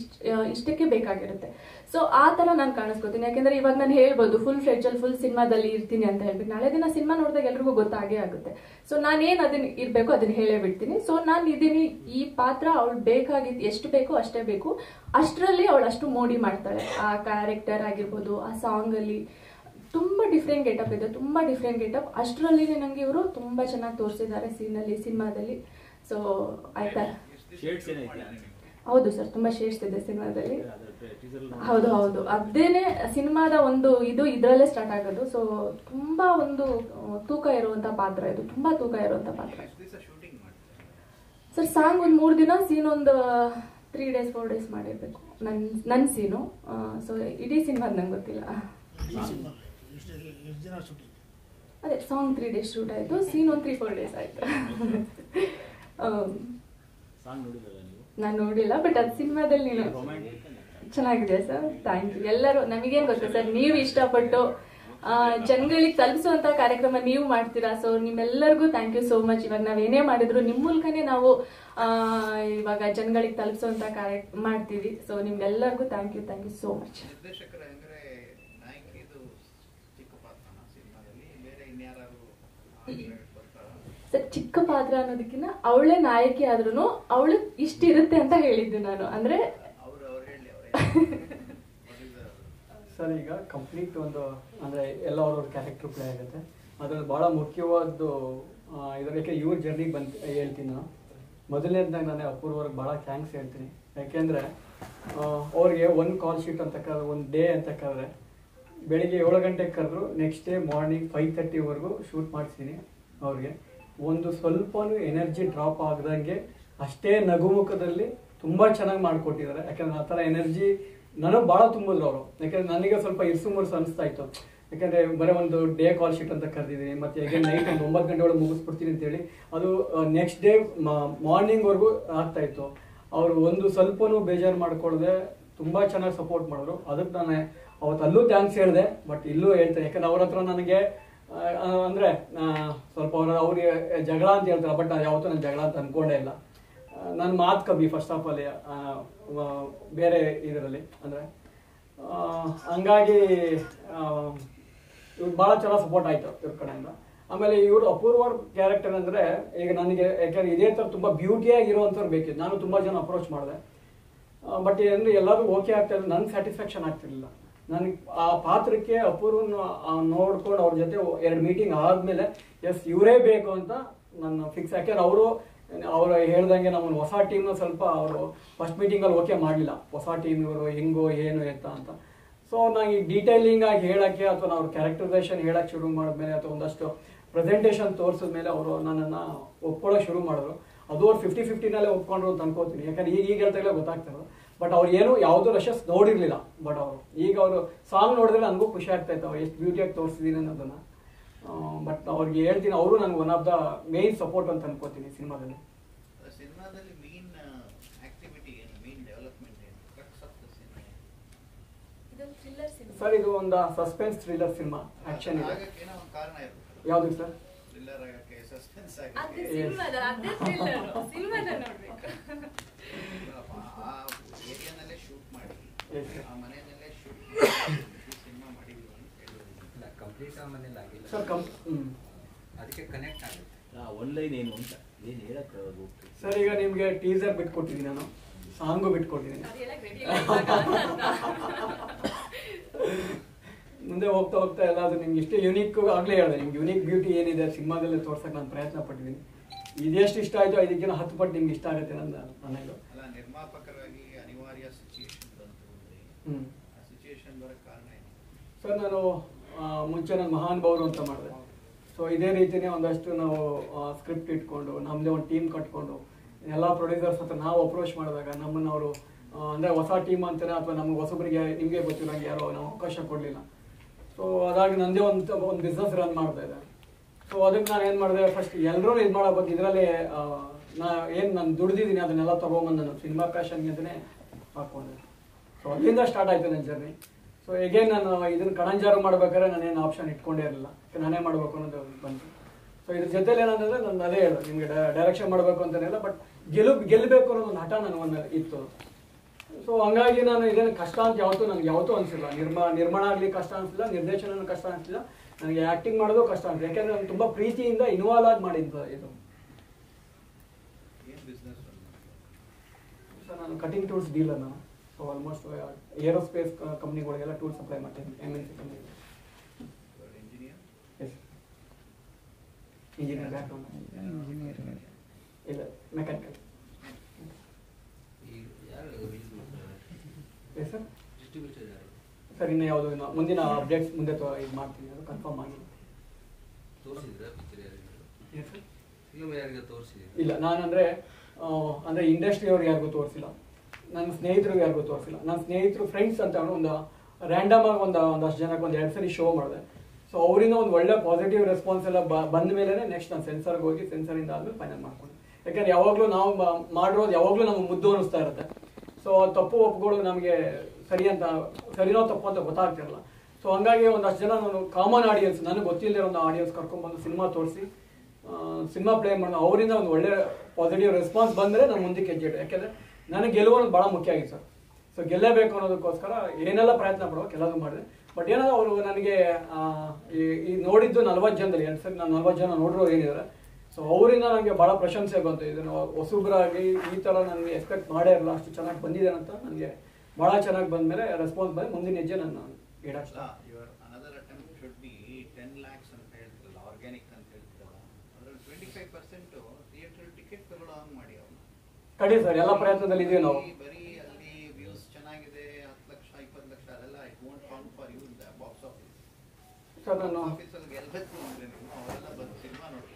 ಇಷ್ಟಕ್ಕೆ ಬೇಕಾಗಿರುತ್ತೆ. ಸೊ ಆ ಥರ ನಾನು ಕಾಣಿಸ್ಕೊತೀನಿ. ಯಾಕೆಂದ್ರೆ ಇವಾಗ ನಾನು ಹೇಳ್ಬೋದು ಫುಲ್ ಫ್ಲೆಡ್ಜಲ್ಲಿ ಫುಲ್ ಸಿನಿಮಾದಲ್ಲಿ ಇರ್ತೀನಿ ಅಂತ ಹೇಳ್ಬಿಟ್ಟು, ನಾಳೆ ದಿನ ಸಿನಿಮಾ ನೋಡಿದಾಗ ಎಲ್ರಿಗೂ ಗೊತ್ತಾಗೇ ಆಗುತ್ತೆ. ಸೊ ನಾನೇನು ಅದನ್ನ ಇರಬೇಕು ಅದನ್ನ ಹೇಳೇ ಬಿಡ್ತೀನಿ. ಸೊ ನಾನು ಇದೀನಿ, ಈ ಪಾತ್ರ ಅವಳು ಬೇಕಾಗಿದ್ದು ಎಷ್ಟು ಬೇಕೋ ಅಷ್ಟೇ ಬೇಕು, ಅಷ್ಟರಲ್ಲಿ ಅವಳು ಅಷ್ಟು ಮೋಡಿ ಮಾಡ್ತಾಳೆ. ಆ ಕ್ಯಾರೆಕ್ಟರ್ ಆಗಿರ್ಬೋದು, ಆ ಸಾಂಗಲ್ಲಿ ತುಂಬ ಡಿಫ್ರೆಂಟ್ ಗೆಟಪ್ ಇದೆ, ತುಂಬ ಡಿಫ್ರೆಂಟ್ ಗೆಟಪ್. ಅಷ್ಟರಲ್ಲಿ ನನಗೆ ಇವರು ತುಂಬ ಚೆನ್ನಾಗಿ ತೋರಿಸಿದ್ದಾರೆ ಸೀನಲ್ಲಿ, ಸಿನಿಮಾದಲ್ಲಿ. ಸೊ ಆಯ್ತಾ? ಹೌದು ಸರ್, ತುಂಬ ಶೇಡ್ಸ್ ಇದೆ ಸಿನಿಮಾದಲ್ಲಿ. ಹೌದು ಹೌದು, ಅದೇನೆ ಸಿನಿಮಾದ ಒಂದು ಇದು ಇದರಲ್ಲೇ ಸ್ಟಾರ್ಟ್ ಆಗೋದು. ಸೊ ತುಂಬ ಒಂದು ತೂಕ ಇರುವಂಥ ಪಾತ್ರ ಇದು, ತುಂಬ ತೂಕ ಇರುವಂಥ ಪಾತ್ರ. ಸರ್ ಸಾಂಗ್ ಒಂದು 3 ದಿನ, ಸೀನ್ ಒಂದು 3 days 4 days ಮಾಡಿರ್ಬೇಕು ನನ್ನ ಸೀನು. ಸೊ ಇಡೀ ಸಿನಿಮಾದ ನಂಗೆ ಗೊತ್ತಿಲ್ಲ. ಅದೇ ಸಾಂಗ್ 3 days ಶೂಟ್ ಆಯಿತು, ಸೀನ್ ಒಂದು 3-4 days ಆಯಿತು. ನಾನು ನೋಡಿಲ್ಲ, ಬಟ್ ಅದು ಸಿನಿಮಾದಲ್ಲಿ ನೀನು ಚೆನ್ನಾಗಿದೆ ಸರ್. Thank you. ಎಲ್ಲರೂ ನಮಗೇನು ಗೊತ್ತಾ ಸರ್, ನೀವು ಇಷ್ಟಪಟ್ಟು ಜನಗಳಿಗೆ ತಲುಪಿಸುವಂಥ ಕಾರ್ಯಕ್ರಮ ನೀವು ಮಾಡ್ತೀರಾ. ಸೊ ನಿಮ್ಮೆಲ್ಲರಿಗೂ ಥ್ಯಾಂಕ್ ಯು ಸೋ ಮಚ್. ಇವಾಗ ನಾವೇನೇ ಮಾಡಿದ್ರು ನಿಮ್ಮ ಮೂಲಕನೇ ನಾವು ಇವಾಗ ಜನಗಳಿಗೆ ತಲುಪಿಸುವಂಥ ಮಾಡ್ತೀವಿ. ಸೊ ನಿಮ್ಗೆಲ್ಲರಿಗೂ ಥ್ಯಾಂಕ್ ಯು ಸೋ ಮಚ್. ಚಿಕ್ಕ ಪಾತ್ರ ಅನ್ನೋದಕ್ಕಿಂತ ಅವಳೇ ನಾಯಕಿ ಆದ್ರೂ ಅವಳು ಇಷ್ಟಿರುತ್ತೆ ಅಂತ ಹೇಳಿದ್ದು ನಾನು. ಅಂದ್ರೆ ಸರ್ ಈಗ ಕಂಪ್ಲೀಟ್ ಒಂದು ಅಂದರೆ ಎಲ್ಲ ಅವ್ರವ್ರ ಕ್ಯಾರೆಕ್ಟರ್ ಪ್ಲೇ ಆಗುತ್ತೆ. ಅದ್ರಲ್ಲಿ ಭಾಳ ಮುಖ್ಯವಾದ್ದು ಇದಕ್ಕೆ ಇವ್ರ ಜರ್ನಿಗೆ ಬಂದು ಹೇಳ್ತೀನಿ ನಾನು. ಮೊದಲನೇದಾಗಿ ನಾನು ಅಪೂರ್ವರ್ಗೆ ಭಾಳ ಥ್ಯಾಂಕ್ಸ್ ಹೇಳ್ತೀನಿ. ಯಾಕೆಂದರೆ ಅವ್ರಿಗೆ ಒಂದು ಕಾಲ್ ಶೀಟ್ ಅಂತ ಕರೆದ್ರೆ, ಒಂದು ಡೇ ಅಂತ ಕರೆದ್ರೆ ಬೆಳಿಗ್ಗೆ 7 ಗಂಟೆಗೆ ಕರೆದ್ರು, ನೆಕ್ಸ್ಟ್ ಡೇ ಮಾರ್ನಿಂಗ್ 5:30ವರೆಗೂ ಶೂಟ್ ಮಾಡಿಸ್ತೀನಿ ಅವ್ರಿಗೆ. ಒಂದು ಸ್ವಲ್ಪನೂ ಎನರ್ಜಿ ಡ್ರಾಪ್ ಆಗದಂಗೆ ಅಷ್ಟೇ ನಗುಮುಖದಲ್ಲಿ ತುಂಬ ಚೆನ್ನಾಗಿ ಮಾಡಿಕೊಟ್ಟಿದ್ದಾರೆ. ಯಾಕಂದರೆ ಆ ಥರ ಎನರ್ಜಿ ನನಗೆ ಭಾಳ ತುಂಬಿದ್ರು ಅವರು. ಯಾಕಂದರೆ ನನಗೆ ಸ್ವಲ್ಪ ಇರ್ಸು ಅನಿಸ್ತಾ ಇತ್ತು. ಯಾಕಂದರೆ ಬರೀ ಒಂದು ಡೇ ಕಾಲ್ ಶೀಟ್ ಅಂತ ಕರೆದಿದ್ದೀನಿ, ಮತ್ತು ಹೇಗೆ ನೈಟ್ ಒಂದು 9 ಗಂಟೆ ಒಳಗೆ ಮುಗಿಸ್ಬಿಡ್ತೀನಿ ಅಂತೇಳಿ ಅದು ನೆಕ್ಸ್ಟ್ ಡೇ ಮಾರ್ನಿಂಗ್ವರೆಗೂ ಆಗ್ತಾಯಿತ್ತು. ಅವರು ಒಂದು ಸ್ವಲ್ಪನೂ ಬೇಜಾರು ಮಾಡ್ಕೊಳ್ಳದೆ ತುಂಬ ಚೆನ್ನಾಗಿ ಸಪೋರ್ಟ್ ಮಾಡಿದ್ರು. ಅದಕ್ಕೆ ನಾನು ಅವತ್ತು ಅಲ್ಲೂ ಥ್ಯಾಂಕ್ಸ್ ಹೇಳಿದೆ, ಬಟ್ ಇಲ್ಲೂ ಹೇಳ್ತೇನೆ. ಯಾಕಂದ್ರೆ ಅವ್ರ ಹತ್ರ ನನಗೆ ಅಂದರೆ ಸ್ವಲ್ಪ ಅವ್ರಿಗೆ ಜಗಳ ಅಂತ ಹೇಳ್ತಾರೆ, ಬಟ್ ನಾನು ಯಾವತ್ತೂ ನಾನು ಜಗಳ ಅಂತ ಅಂದ್ಕೊಂಡೇ ಇಲ್ಲ. ನನ್ನ ಮಾತು ಕಮ್ಮಿ ಫಸ್ಟ್ ಆಫ್ ಆಲ್ ಬೇರೆ ಇದರಲ್ಲಿ ಅಂದರೆ ಹಂಗಾಗಿ ಇವ್ರು ಭಾಳ ಚೆನ್ನಾಗಿ ಸಪೋರ್ಟ್ ಆಯಿತು ಇವ್ರ ಕಡೆಯಿಂದ. ಆಮೇಲೆ ಇವರು ಅಪೂರ್ವ ಕ್ಯಾರೆಕ್ಟರ್ ಅಂದರೆ ಈಗ ನನಗೆ ಯಾಕಂದರೆ ಇದೇ ಥರ ತುಂಬ ಬ್ಯೂಟಿಯಾಗಿರುವಂಥವ್ರು ಬೇಕಿತ್ತು. ನಾನು ತುಂಬ ಜನ ಅಪ್ರೋಚ್ ಮಾಡಿದೆ, ಬಟ್ ಅಂದರೆ ಎಲ್ಲರೂ ಓಕೆ ಆಗ್ತಾಯಿದ್ರು, ನನಗೆ ಸ್ಯಾಟಿಸ್ಫ್ಯಾಕ್ಷನ್ ಆಗ್ತಿರ್ಲಿಲ್ಲ. ನನಗೆ ಆ ಪಾತ್ರಕ್ಕೆ ಅಪೂರ್ವನ ನೋಡ್ಕೊಂಡು ಅವ್ರ ಜೊತೆ 2 ಮೀಟಿಂಗ್ ಆದಮೇಲೆ ಎಸ್ ಇವರೇ ಬೇಕು ಅಂತ ನಾನು ಫಿಕ್ಸ್. ಯಾಕೆಂದ್ರೆ ಅವರು ಹೇಳ್ದಂಗೆ ನಮ್ಮನ್ನು ಹೊಸ ಟೀಮ್ನ ಸ್ವಲ್ಪ ಅವರು ಫಸ್ಟ್ ಮೀಟಿಂಗಲ್ಲಿ ಓಕೆ ಮಾಡಲಿಲ್ಲ, ಹೊಸ ಟೀಮ್ ಇವರು ಹೆಂಗೋ ಏನು ಎತ್ತ ಅಂತ. ಸೊ ನಾನು ಈ ಡೀಟೇಲಿಂಗ್ ಆಗಿ ಹೇಳೋಕ್ಕೆ ಅಥವಾ ಅವ್ರ ಕ್ಯಾರೆಕ್ಟರೈಸೇಷನ್ ಹೇಳೋಕ್ಕೆ ಶುರು ಮಾಡಿದ್ಮೇಲೆ ಅಥವಾ ಒಂದಷ್ಟು ಪ್ರೆಸೆಂಟೇಷನ್ ತೋರಿಸಿದ್ಮೇಲೆ ಅವರು ನನ್ನನ್ನು ಒಪ್ಕೊಳ್ಳೋಕೆ ಶುರು ಮಾಡಿದ್ರು. ಅದು ಅವ್ರು 50-50ನಲ್ಲೇ ಒಪ್ಕೊಂಡ್ರು ಅಂತ ಅನ್ಕೋತೀನಿ. ಯಾಕಂದ್ರೆ ಈಗ ಹೇಳ್ತಾಗಲೇ ಗೊತ್ತಾಗ್ತಿರೋದು. ಬಟ್ ಅವ್ರು ಏನು ಯಾವುದೋ ರಶಸ್ ನೋಡಿರಲಿಲ್ಲ. ಬಟ್ ಈಗ ಅವರು ಸಾಂಗ್ ನೋಡಿದ್ರೆ ನನಗೂ ಖುಷಿ ಆಗ್ತಾಯಿತ್ತು, ಅವ್ರು ಎಷ್ಟು ಬ್ಯೂಟಿಯಾಗಿ ತೋರಿಸಿದ್ದೀನಿ ಅನ್ನೋದನ್ನು. ಬಟ್ ಅವ್ರಿಗೆ ಹೇಳ್ತೀನಿ, ಅವರು ನನಗೆ one of the main support ಅಂತ ಅನ್ಕೋತೀನಿ ಸಿನಿಮಾದಲ್ಲಿ. ಮೇನ್ ಆಕ್ಟಿವಿಟಿ ಏನು, ಮೇನ್ ಡೆವಲಪ್ಮೆಂಟ್ ಏನು, crux of the cinema? Sir ಇದು ಒಂದು ಸಸ್ಪೆನ್ಸ್ ಥ್ರಿಲ್ಲರ್ ಸಿನಿಮಾ, ಆಕ್ಷನ್ ಇದೆ. ಏನೋ ಒಂದು ಕಾರಣ ಇರುತ್ತೆ. ಯಾವ್ದು ಸರ್? ಥ್ರಿಲ್ಲರ್ ಆಗಕ್ಕೆ, ಸಸ್ಪೆನ್ಸ್ ಅದೇ ಆಗಕ್ಕೆ ಸಿನಿಮಾದ ನೋಡ್ಬೇಕು. ಆ ಏರಿಯಾನಲ್ಲೇ ಶೂಟ್ ಮಾಡಿ, ಆ ಮನೆಯಲ್ಲೇ ಶೂಟ್ ಮಾಡಿ ಸಿನಿಮಾ ಮಾಡಿದ್ವಿ ಅಂತ ಹೇಳೋದು. ಕಂಪ್ಲೀಟ್ ಆ ಮನೇಲಿ ಆಗಿಲ್ಲ ಸರ್ ಅದಕ್ಕೆ ಕನೆಕ್ಟ್ ಆಗುತ್ತೆ. ಒನ್ಲೈನ್ ಏನು ಅಂತ ಏನು ಹೇಳಕ್ಕೆ ಹೋಗ್ತೀವಿ ಸರ್ ಈಗ ನಿಮಗೆ ಟೀಸರ್ ಬಿಟ್ಕೊಟ್ಟಿದ್ದೀನಿ, ನಾನು ಸಾಂಗು ಬಿಟ್ಕೊಟ್ಟಿದ್ದೀನಿ. ಮುಂದೆ ಹೋಗ್ತಾ ಹೋಗ್ತಾ ಎಲ್ಲ ಅದು ನಿಮ್ಗೆ ಇಷ್ಟೇ ಯುನೀಕ್ ಆಗಲೇ ಹೇಳಿದೆ. ನಿಮ್ಗೆ ಯುನೀಕ್ ಬ್ಯೂಟಿ ಏನಿದೆ ಸಿನಿಮಾದಲ್ಲೇ ತೋರ್ಸಕ್ಕೆ ನಾನು ಪ್ರಯತ್ನ ಪಟ್ಟಿದ್ದೀನಿ. ಇದೆಷ್ಟು ಇಷ್ಟ ಆಯಿತು ಇದಕ್ಕಿಂತ 10 ಪಟ್ಟು ನಿಮ್ಗೆ ಇಷ್ಟ ಆಗುತ್ತೆ ನನಗೆ. ಅಲ್ಲ, ನಿರ್ಮಾಪಕರಾಗಿ ಅನಿವಾರ್ಯ ಸಿಚುಯೇಷನ್ ಬಂತು. ಆ ಸಿಚುಯೇಷನ್ ಬರೋಕ್ಕೆ ಕಾರಣ ಏನು? ಸರ್ ನಾನು ಮುಂಚೆ ನಾನು ಮಹಾನುಭಾವರು ಅಂತ ಮಾಡಿದೆ. ಸೊ ಇದೇ ರೀತಿಯೇ ಒಂದಷ್ಟು ನಾವು ಸ್ಕ್ರಿಪ್ಟ್ ಇಟ್ಕೊಂಡು ನಮ್ಮದೇ ಒಂದು ಟೀಮ್ ಕಟ್ಕೊಂಡು ಎಲ್ಲ ಪ್ರೊಡ್ಯೂಸರ್ಸ್ ಹತ್ರ ನಾವು ಅಪ್ರೋಚ್ ಮಾಡಿದಾಗ ನಮ್ಮನ್ನು ಅವರು ಅಂದರೆ ಹೊಸ ಟೀಮ್ ಅಂತಾರೆ ಅಥವಾ ನಮ್ಗೆ ಹೊಸಬರಿಗೆ ನಿಮಗೆ ಗೊತ್ತಿರೋಂಗೆ ಯಾರೋ ನಾವು ಅವಕಾಶ ಕೊಡಲಿಲ್ಲ. ಸೊ ಅದಾಗಿ ನನ್ನದೇ ಒಂದು ಬಿಸ್ನೆಸ್ ರನ್ ಮಾಡ್ತಾ ಇದ್ದೆ. ಸೊ ಅದಕ್ಕೆ ನಾನು ಏನು ಮಾಡಿದೆ, ಫಸ್ಟ್ ಎಲ್ಲರೂ ಇದು ಮಾಡೋ ಬಗ್ಗೆ ಇದರಲ್ಲಿ ನಾನು ದುಡ್ದಿದ್ದೀನಿ ಅದನ್ನೆಲ್ಲ ತೊಗೊಂಬಂದು ನಾನು ಸಿನಿಮಾ ಪ್ಯಾಷನ್ಗೆ ಅಂತಲೇ ಹಾಕ್ಕೊಂಡೆ. ಸೊ ಅಲ್ಲಿಂದ ಸ್ಟಾರ್ಟ್ ಆಯಿತು ನನ್ನ ಜರ್ನಿ. ಸೊ ಎಗೇನ್ ನಾನು ಇದನ್ನು ಕಣಂಜಾರು ಮಾಡ್ಬೇಕಾದ್ರೆ ನಾನೇನು ಆಪ್ಷನ್ ಇಟ್ಕೊಂಡೇ ಇರಲಿಲ್ಲ, ನಾನೇ ಮಾಡಬೇಕು ಅನ್ನೋದು ಬಂತು. ಸೊ ಇದ್ರ ಜೊತೆಲಿ ಏನಂದರೆ ನಾನು ಅದೇ ಹೇಳು ನಿಮಗೆ ಡೈರೆಕ್ಷನ್ ಮಾಡಬೇಕು ಅಂತಲೇ, ಬಟ್ ಗೆಲ್ಲಬೇಕು ಅನ್ನೋದು ಒಂದು ಹಠ ನನಗೊಂದು ಇತ್ತು. ಸೊ ಹಂಗಾಗಿ ನಾನು ಇದೇನು ಕಷ್ಟ ಅಂತ ನನಗೆ ಯಾವತ್ತೂ ಅನಿಸಿಲ್ಲ. ನಿರ್ಮಾಣ ಆಗಲಿ ಕಷ್ಟ ಅನಿಸಿಲ್ಲ, ನಿರ್ದೇಶನ ಕಷ್ಟ ಅನಿಸಿಲ್ಲ, ನನಗೆ ಆ್ಯಕ್ಟಿಂಗ್ ಮಾಡೋದು ಕಷ್ಟ ಅನಿಸಿಲ್ಲ. ಯಾಕೆಂದರೆ ನಾನು ತುಂಬ ಪ್ರೀತಿಯಿಂದ ಇನ್ವಾಲ್ವ್ ಆಗಿ ಮಾಡಿದ್ದು ಇದು. ಏನು ಬಿಸ್ನೆಸ್? ಸರ್ ನಾನು ಕಟಿಂಗ್ ಟೂಲ್ಸ್ ಡೀಲರ್ ನಾನು. ಸೊ ಆಲ್ಮೋಸ್ಟ್ ಏರೋಸ್ಪೇಸ್ ಕಂಪ್ನಿಗಳಿಗೆಲ್ಲ ಟೂಲ್ ಸಪ್ಲೈ ಮಾಡ್ತೀನಿ, MNC company. Engineer? Yes, engineer background. ಇಲ್ಲ, ಮೆಕ್ಯಾನಿಕಲ್. Yes sir. ಸರ್ ಇನ್ನು ಯಾವುದು ಮುಂದಿನ ಅಪ್ಡೇಟ್ಸ್ ಮುಂದೆ ಇದು ಮಾಡ್ತೀನಿ, ಅದು ಕನ್ಫರ್ಮ್ ಆಗಿ. ಇಲ್ಲ, ನಾನು ಅಂದರೆ ಇಂಡಸ್ಟ್ರಿಯವ್ರು ಯಾರಿಗೂ ತೋರಿಸಿಲ್ಲ, ನನ್ನ ಸ್ನೇಹಿತರಿಗೆ ಯಾರಿಗೂ ತೋರಿಸಿಲ್ಲ. ನನ್ನ ಸ್ನೇಹಿತರು ಫ್ರೆಂಡ್ಸ್ ಅಂತ ಒಂದು ರ್ಯಾಂಡಮ್ ಆಗಿ ಒಂದಷ್ಟು ಜನಕ್ಕೆ 2 ಸರಿ ಶೋ ಮಾಡಿದೆ. ಸೊ ಅವರಿಂದ ಒಂದು ಒಳ್ಳೆ ಪಾಸಿಟಿವ್ ರೆಸ್ಪಾನ್ಸ್ ಎಲ್ಲ ಬಂದ ಮೇಲೆ ನೆಕ್ಸ್ಟ್ ನಾನು ಸೆನ್ಸರ್ಗೆ ಹೋಗಿ ಸೆನ್ಸರಿಂದ ಆದಮೇಲೆ ಫೈನಲ್ ಮಾಡ್ಕೊಂಡೆ. ಯಾಕಂದ್ರೆ ಯಾವಾಗಲೂ ನಾವು ಮಾಡಿರೋದು ಯಾವಾಗಲೂ ನಮಗೆ ಮುದ್ದು ಅನ್ನಿಸ್ತಾ ಇರುತ್ತೆ. ಸೊ ತಪ್ಪು ಒಪ್ಪುಗಳು ನಮಗೆ ಸರಿನೋ ತಪ್ಪು ಅಂತ ಗೊತ್ತಾಗ್ತಿರಲ್ಲ. ಸೊ ಹಂಗಾಗಿ ಒಂದಷ್ಟು ಜನ ನಾನು ಕಾಮನ್ ಆಡಿಯನ್ಸ್, ನನಗೆ ಗೊತ್ತಿಲ್ಲದೆ ಒಂದು ಆಡಿಯನ್ಸ್ ಕರ್ಕೊಂಡ್ಬಂದು ಸಿನಿಮಾ ತೋರಿಸಿ ಸಿನಿಮಾ ಪ್ಲೇ ಮಾಡೋದು, ಅವರಿಂದ ಒಂದು ಒಳ್ಳೆ ಪಾಸಿಟಿವ್ ರೆಸ್ಪಾನ್ಸ್ ಬಂದರೆ ನಾನು ಮುಂದಕ್ಕೆ ಹೆಜ್ಜೆ ಇಟ್ಟು. ಯಾಕೆಂದರೆ ನನಗೆ ಗೆಲ್ಲುವುದು ಭಾಳ ಮುಖ್ಯ ಆಗಿತ್ತು ಸರ್. ಸೊ ಗೆಲ್ಲಬೇಕು ಅನ್ನೋದಕ್ಕೋಸ್ಕರ ಏನೆಲ್ಲ ಪ್ರಯತ್ನ ಪಡೋಕೆ ಎಲ್ಲದೂ ಮಾಡಿದೆ. ಬಟ್ ಏನೋ ಅವರು ನನಗೆ ಈ ನೋಡಿದ್ದು 40 ಜನದಲ್ಲಿ 2 ಸರಿ ನಾನು 40 ಜನ ನೋಡಿರೋ ಏನಿದ್ದಾರೆ. ಸೊ ಸೊ ಅವರಿಂದ ನನಗೆ ಭಾಳ ಪ್ರಶಂಸೆ ಬಂತು. ಇದನ್ನು ಹೊಸಬ್ರಾಗಿ ಈ ಥರ ನನಗೆ ಎಕ್ಸ್ಪೆಕ್ಟ್ ಮಾಡೇ ಇರಲ್ಲ, ಅಷ್ಟು ಚೆನ್ನಾಗಿ ಬಂದಿದೆ ಅಂತ ನನಗೆ ಭಾಳ ಚೆನ್ನಾಗಿ ಬಂದಮೇಲೆ ರೆಸ್ಪಾನ್ಸ್ ಬಂದು ಮುಂದಿನ ಹೆಜ್ಜೆ ನಾನು ಇಡಕ್ಕೆ. Your another attempt should be 10 lakhs ಅಂತ ಹೇಳ್ತಿರಲ್ಲ, ಆರ್ಗ್ಯಾನಿಕ್ ಅಂತ ಹೇಳ್ತಿರಲ್ಲ, ಅದರಲ್ಲಿ 25% ಥಿಯೇಟರ್ ಟಿಕೆಟ್ ತಗೊಳ್ಳೋ ಹಂಗೆ ಮಾಡಿ ಅವ್ರು. ಕಡಿ ಸರ್, ಎಲ್ಲ ಪ್ರಯತ್ನದಲ್ಲಿ ಇದೀವಿ ನಾವು. ಬರೀ ಅಲ್ಲಿ ವ್ಯೂಸ್ ಚೆನ್ನಾಗಿದೆ, 10 ಲಕ್ಷ 20 ಲಕ್ಷ ಅದೆಲ್ಲ it won't count for you the box office. Sir ನಾನು ಆಫೀಸಲ್ಲಿ ಗೆಲ್ಲಬೇಕು ಅಂದರೆ ನೀವು ಅವರೆಲ್ಲ ಬಂದು ಸಿನಿಮಾ ನೋಡಿ.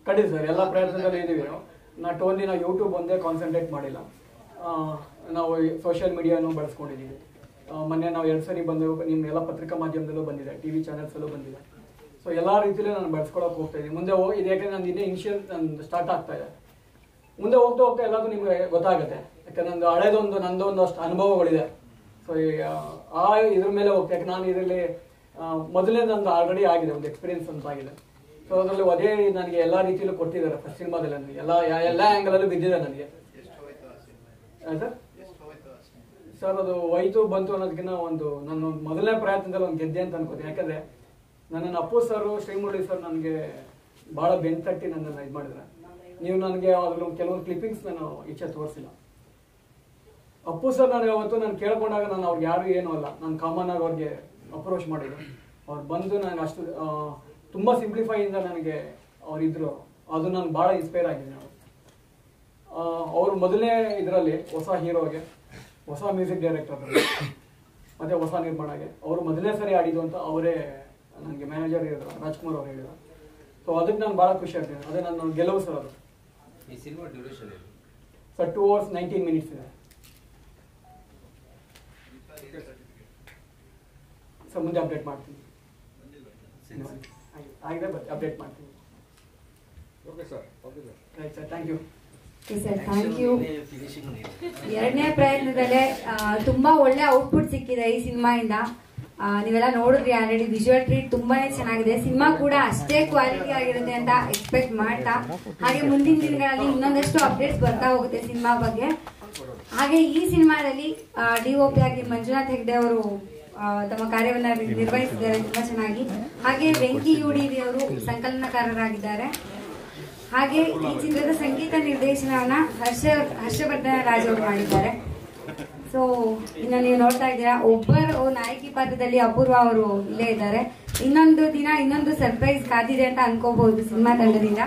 ಕಡಿ ಸರ್, ಎಲ್ಲ ಪ್ರಯತ್ನದಲ್ಲಿ ಇದೀವಿ ನಾವು. ನಾಟ್ ಓನ್ಲಿ ನಾವು ಯೂಟ್ಯೂಬ್ ಒಂದೇ ಕಾನ್ಸಂಟ್ರೇಟ್ ಮಾಡಿಲ್ಲ, ನಾವು ಸೋಷಿಯಲ್ ಮೀಡಿಯಾನು ಬಳಸ್ಕೊಂಡಿದ್ದೀವಿ. ಮೊನ್ನೆ ನಾವು 2 ಸರಿ ಬಂದು ನಿಮ್ಮ ಎಲ್ಲ ಪತ್ರಿಕಾ ಮಾಧ್ಯಮದಲ್ಲೂ ಬಂದಿದೆ, TV ಚಾನೆಲ್ಸಲ್ಲೂ ಬಂದಿದೆ. ಸೊ ಎಲ್ಲ ರೀತಿಯಲ್ಲೂ ನಾನು ಬಳಸ್ಕೊಳಕ್ಕೆ ಹೋಗ್ತಾ ಇದ್ದೀನಿ. ಮುಂದೆ ಇದು ಯಾಕೆಂದ್ರೆ ನಾನು ಇನ್ನೇ ಇನಿಷಿಯಲ್ ನಂದು ಸ್ಟಾರ್ಟ್ ಆಗ್ತಾ ಇದೆ. ಮುಂದೆ ಹೋಗ್ತಾ ಹೋಗ್ತಾ ಎಲ್ಲದೂ ನಿಮಗೆ ಗೊತ್ತಾಗುತ್ತೆ, ಯಾಕಂದ್ರೆ ನಂದೊಂದು ಅಷ್ಟು ಅನುಭವಗಳಿದೆ. ಸೊ ಆ ಇದ್ರ ಮೇಲೆ ಹೋಗ್ತಾ, ಯಾಕೆ ನಾನು ಇದರಲ್ಲಿ ಮೊದಲೇ ನಂದು ಆಲ್ರೆಡಿ ಆಗಿದೆ, ಒಂದು ಎಕ್ಸ್ಪೀರಿಯನ್ಸ್ ಅಂತ ಆಗಿದೆ. ಸೊ ಅದರಲ್ಲಿ ಅದೇ ನನಗೆ ಎಲ್ಲ ರೀತಿಯಲ್ಲೂ ಕೊಟ್ಟಿದ್ದಾರೆ. ಫಸ್ಟ್ ಸಿನಿಮಾದಲ್ಲಿ ನನಗೆ ಎಲ್ಲ ಆ್ಯಂಗಲಲ್ಲೂ ಬಿದ್ದಿದೆ ನನಗೆ. ಸರ್ ಅದು ಹೋಯ್ತು ಬಂತು ಅನ್ನೋದಕ್ಕಿಂತ ನನ್ನ ಮೊದಲನೇ ಪ್ರಯತ್ನದಲ್ಲಿ ಒಂದು ಗೆದ್ದೆ ಅಂತ ಅನ್ಕೋತೀನಿ. ಯಾಕಂದರೆ ನನ್ನನ್ನು ಅಪ್ಪು ಸರ್, ಶ್ರೀಮುರಳಿ ಸರ್ ನನಗೆ ಭಾಳ ಬೆನ್ನು ತಟ್ಟಿ ನನ್ನನ್ನು ಇದು ಮಾಡಿದ್ದಾರೆ. ನೀವು ನನಗೆ ಅದ್ರಲ್ಲಿ ಕೆಲವೊಂದು ಕ್ಲಿಪ್ಪಿಂಗ್ಸ್ ನಾನು ಈಚೆ ತೋರಿಸಿಲ್ಲ. ಅಪ್ಪು ಸರ್ ನನಗೆ ಅವತ್ತು ನಾನು ಕೇಳ್ಕೊಂಡಾಗ ನಾನು ಅವ್ರಿಗೆ ಯಾರು ಏನೂ ಅಲ್ಲ, ನಾನು ಕಾಮನ್ ಆಗಿ ಅವ್ರಿಗೆ ಅಪ್ರೋಚ್ ಮಾಡಿದ್ದು. ಅವ್ರು ಬಂದು ನನಗೆ ಅಷ್ಟು ತುಂಬ ಸಿಂಪ್ಲಿಫೈಯಿಂದ ನನಗೆ ಅವರಿದ್ರು, ಅದು ನಾನು ಭಾಳ ಇನ್ಸ್ಪೈರ್ ಆಗಿದ್ದೀನಿ. ಅವರು ಮೊದಲನೇ ಇದರಲ್ಲಿ ಹೊಸ ಹೀರೋಗೆ, ಹೊಸ ಮ್ಯೂಸಿಕ್ ಡೈರೆಕ್ಟರ್ ಮತ್ತು ಹೊಸ ನಿರ್ಮಾಣಗೆ ಅವರು ಮೊದಲನೇ ಸರಿ ಆಡಿದ್ದು ಅಂತ ಅವರೇ ನನಗೆ ಮ್ಯಾನೇಜರ್ ಹೇಳಿದ್ರು, ರಾಜ್ಕುಮಾರ್ ಅವ್ರು ಹೇಳಿದ್ರು. ಸೊ ಅದಕ್ಕೆ ನಾನು ಭಾಳ ಖುಷಿ ಆಗ್ತೀನಿ. ಅದೇ ನನ್ನ ಗೆಲುವು ಸರ್ ಅದು. ಈ ಸಿನಿಮಾ ಡ್ಯೂರೇಷನ್ ಏನು ಸರ್? 2 hours 19 minutes ಇದೆ ಸರ್. ಮುಂದೆ ಅಪ್ಡೇಟ್ ಮಾಡ್ತೀನಿ, ಆಗಿದೆ ಬಟ್ ಅಪ್ಡೇಟ್ ಮಾಡ್ತೀನಿ. Okay sir, right sir, thank you. Sir thank you. ಎರಡನೇ ಪ್ರಯತ್ನದಲ್ಲೇ ತುಂಬಾ ಒಳ್ಳೆ ಔಟ್ಪುಟ್ ಸಿಕ್ಕಿದೆ ಈ ಸಿನಿಮಾಯಿಂದ. ನೀವೆಲ್ಲ ನೋಡಿದ್ರಿ ಆಲ್ರೆಡಿ, ವಿಜುವಲ್ ಟ್ರೀಟ್ ತುಂಬಾನೇ ಚೆನ್ನಾಗಿದೆ. ಸಿನಿಮಾ ಕೂಡ ಅಷ್ಟೇ ಕ್ವಾಲಿಟಿ ಆಗಿರುತ್ತೆ ಅಂತ ಎಕ್ಸ್ಪೆಕ್ಟ್ ಮಾಡ್ತಾ, ಹಾಗೆ ಮುಂದಿನ ದಿನಗಳಲ್ಲಿ ಇನ್ನೊಂದಷ್ಟು ಅಪ್ಡೇಟ್ಸ್ ಬರ್ತಾ ಹೋಗುತ್ತೆ ಸಿನಿಮಾ ಬಗ್ಗೆ. ಹಾಗೆ ಈ ಸಿನಿಮಾದಲ್ಲಿ DOP ಆಗಿ ಮಂಜುನಾಥ್ ಹೆಗ್ಡೆ ಅವರು ತಮ್ಮ ಕಾರ್ಯವನ್ನ ನಿರ್ವಹಿಸಿದ್ದಾರೆ ತುಂಬಾ ಚೆನ್ನಾಗಿ. ಹಾಗೆ ವೆಂಕಿ UDV ಅವರು ಸಂಕಲನಕಾರರಾಗಿದ್ದಾರೆ. ಹಾಗೆ ಈ ಚಿತ್ರದ ಸಂಗೀತ ನಿರ್ದೇಶನವನ್ನ ಹರ್ಷವರ್ಧನ ರಾಜ್ ಅವರು ಮಾಡಿದ್ದಾರೆ. ಸೊ ಇನ್ನು ನೀವು ನೋಡ್ತಾ ಇದ್ದೀರಾ, ಒಬ್ಬರು ನಾಯಕಿ ಪಾತ್ರದಲ್ಲಿ ಅಪೂರ್ವ ಅವರು ಇಲ್ಲೇ ಇದ್ದಾರೆ. ಇನ್ನೊಂದು ದಿನ ಇನ್ನೊಂದು ಸರ್ಪ್ರೈಸ್ ಕಾದಿದೆ ಅಂತ ಅನ್ಕೋಬಹುದು ಸಿನಿಮಾ ತಂಡದಿಂದ.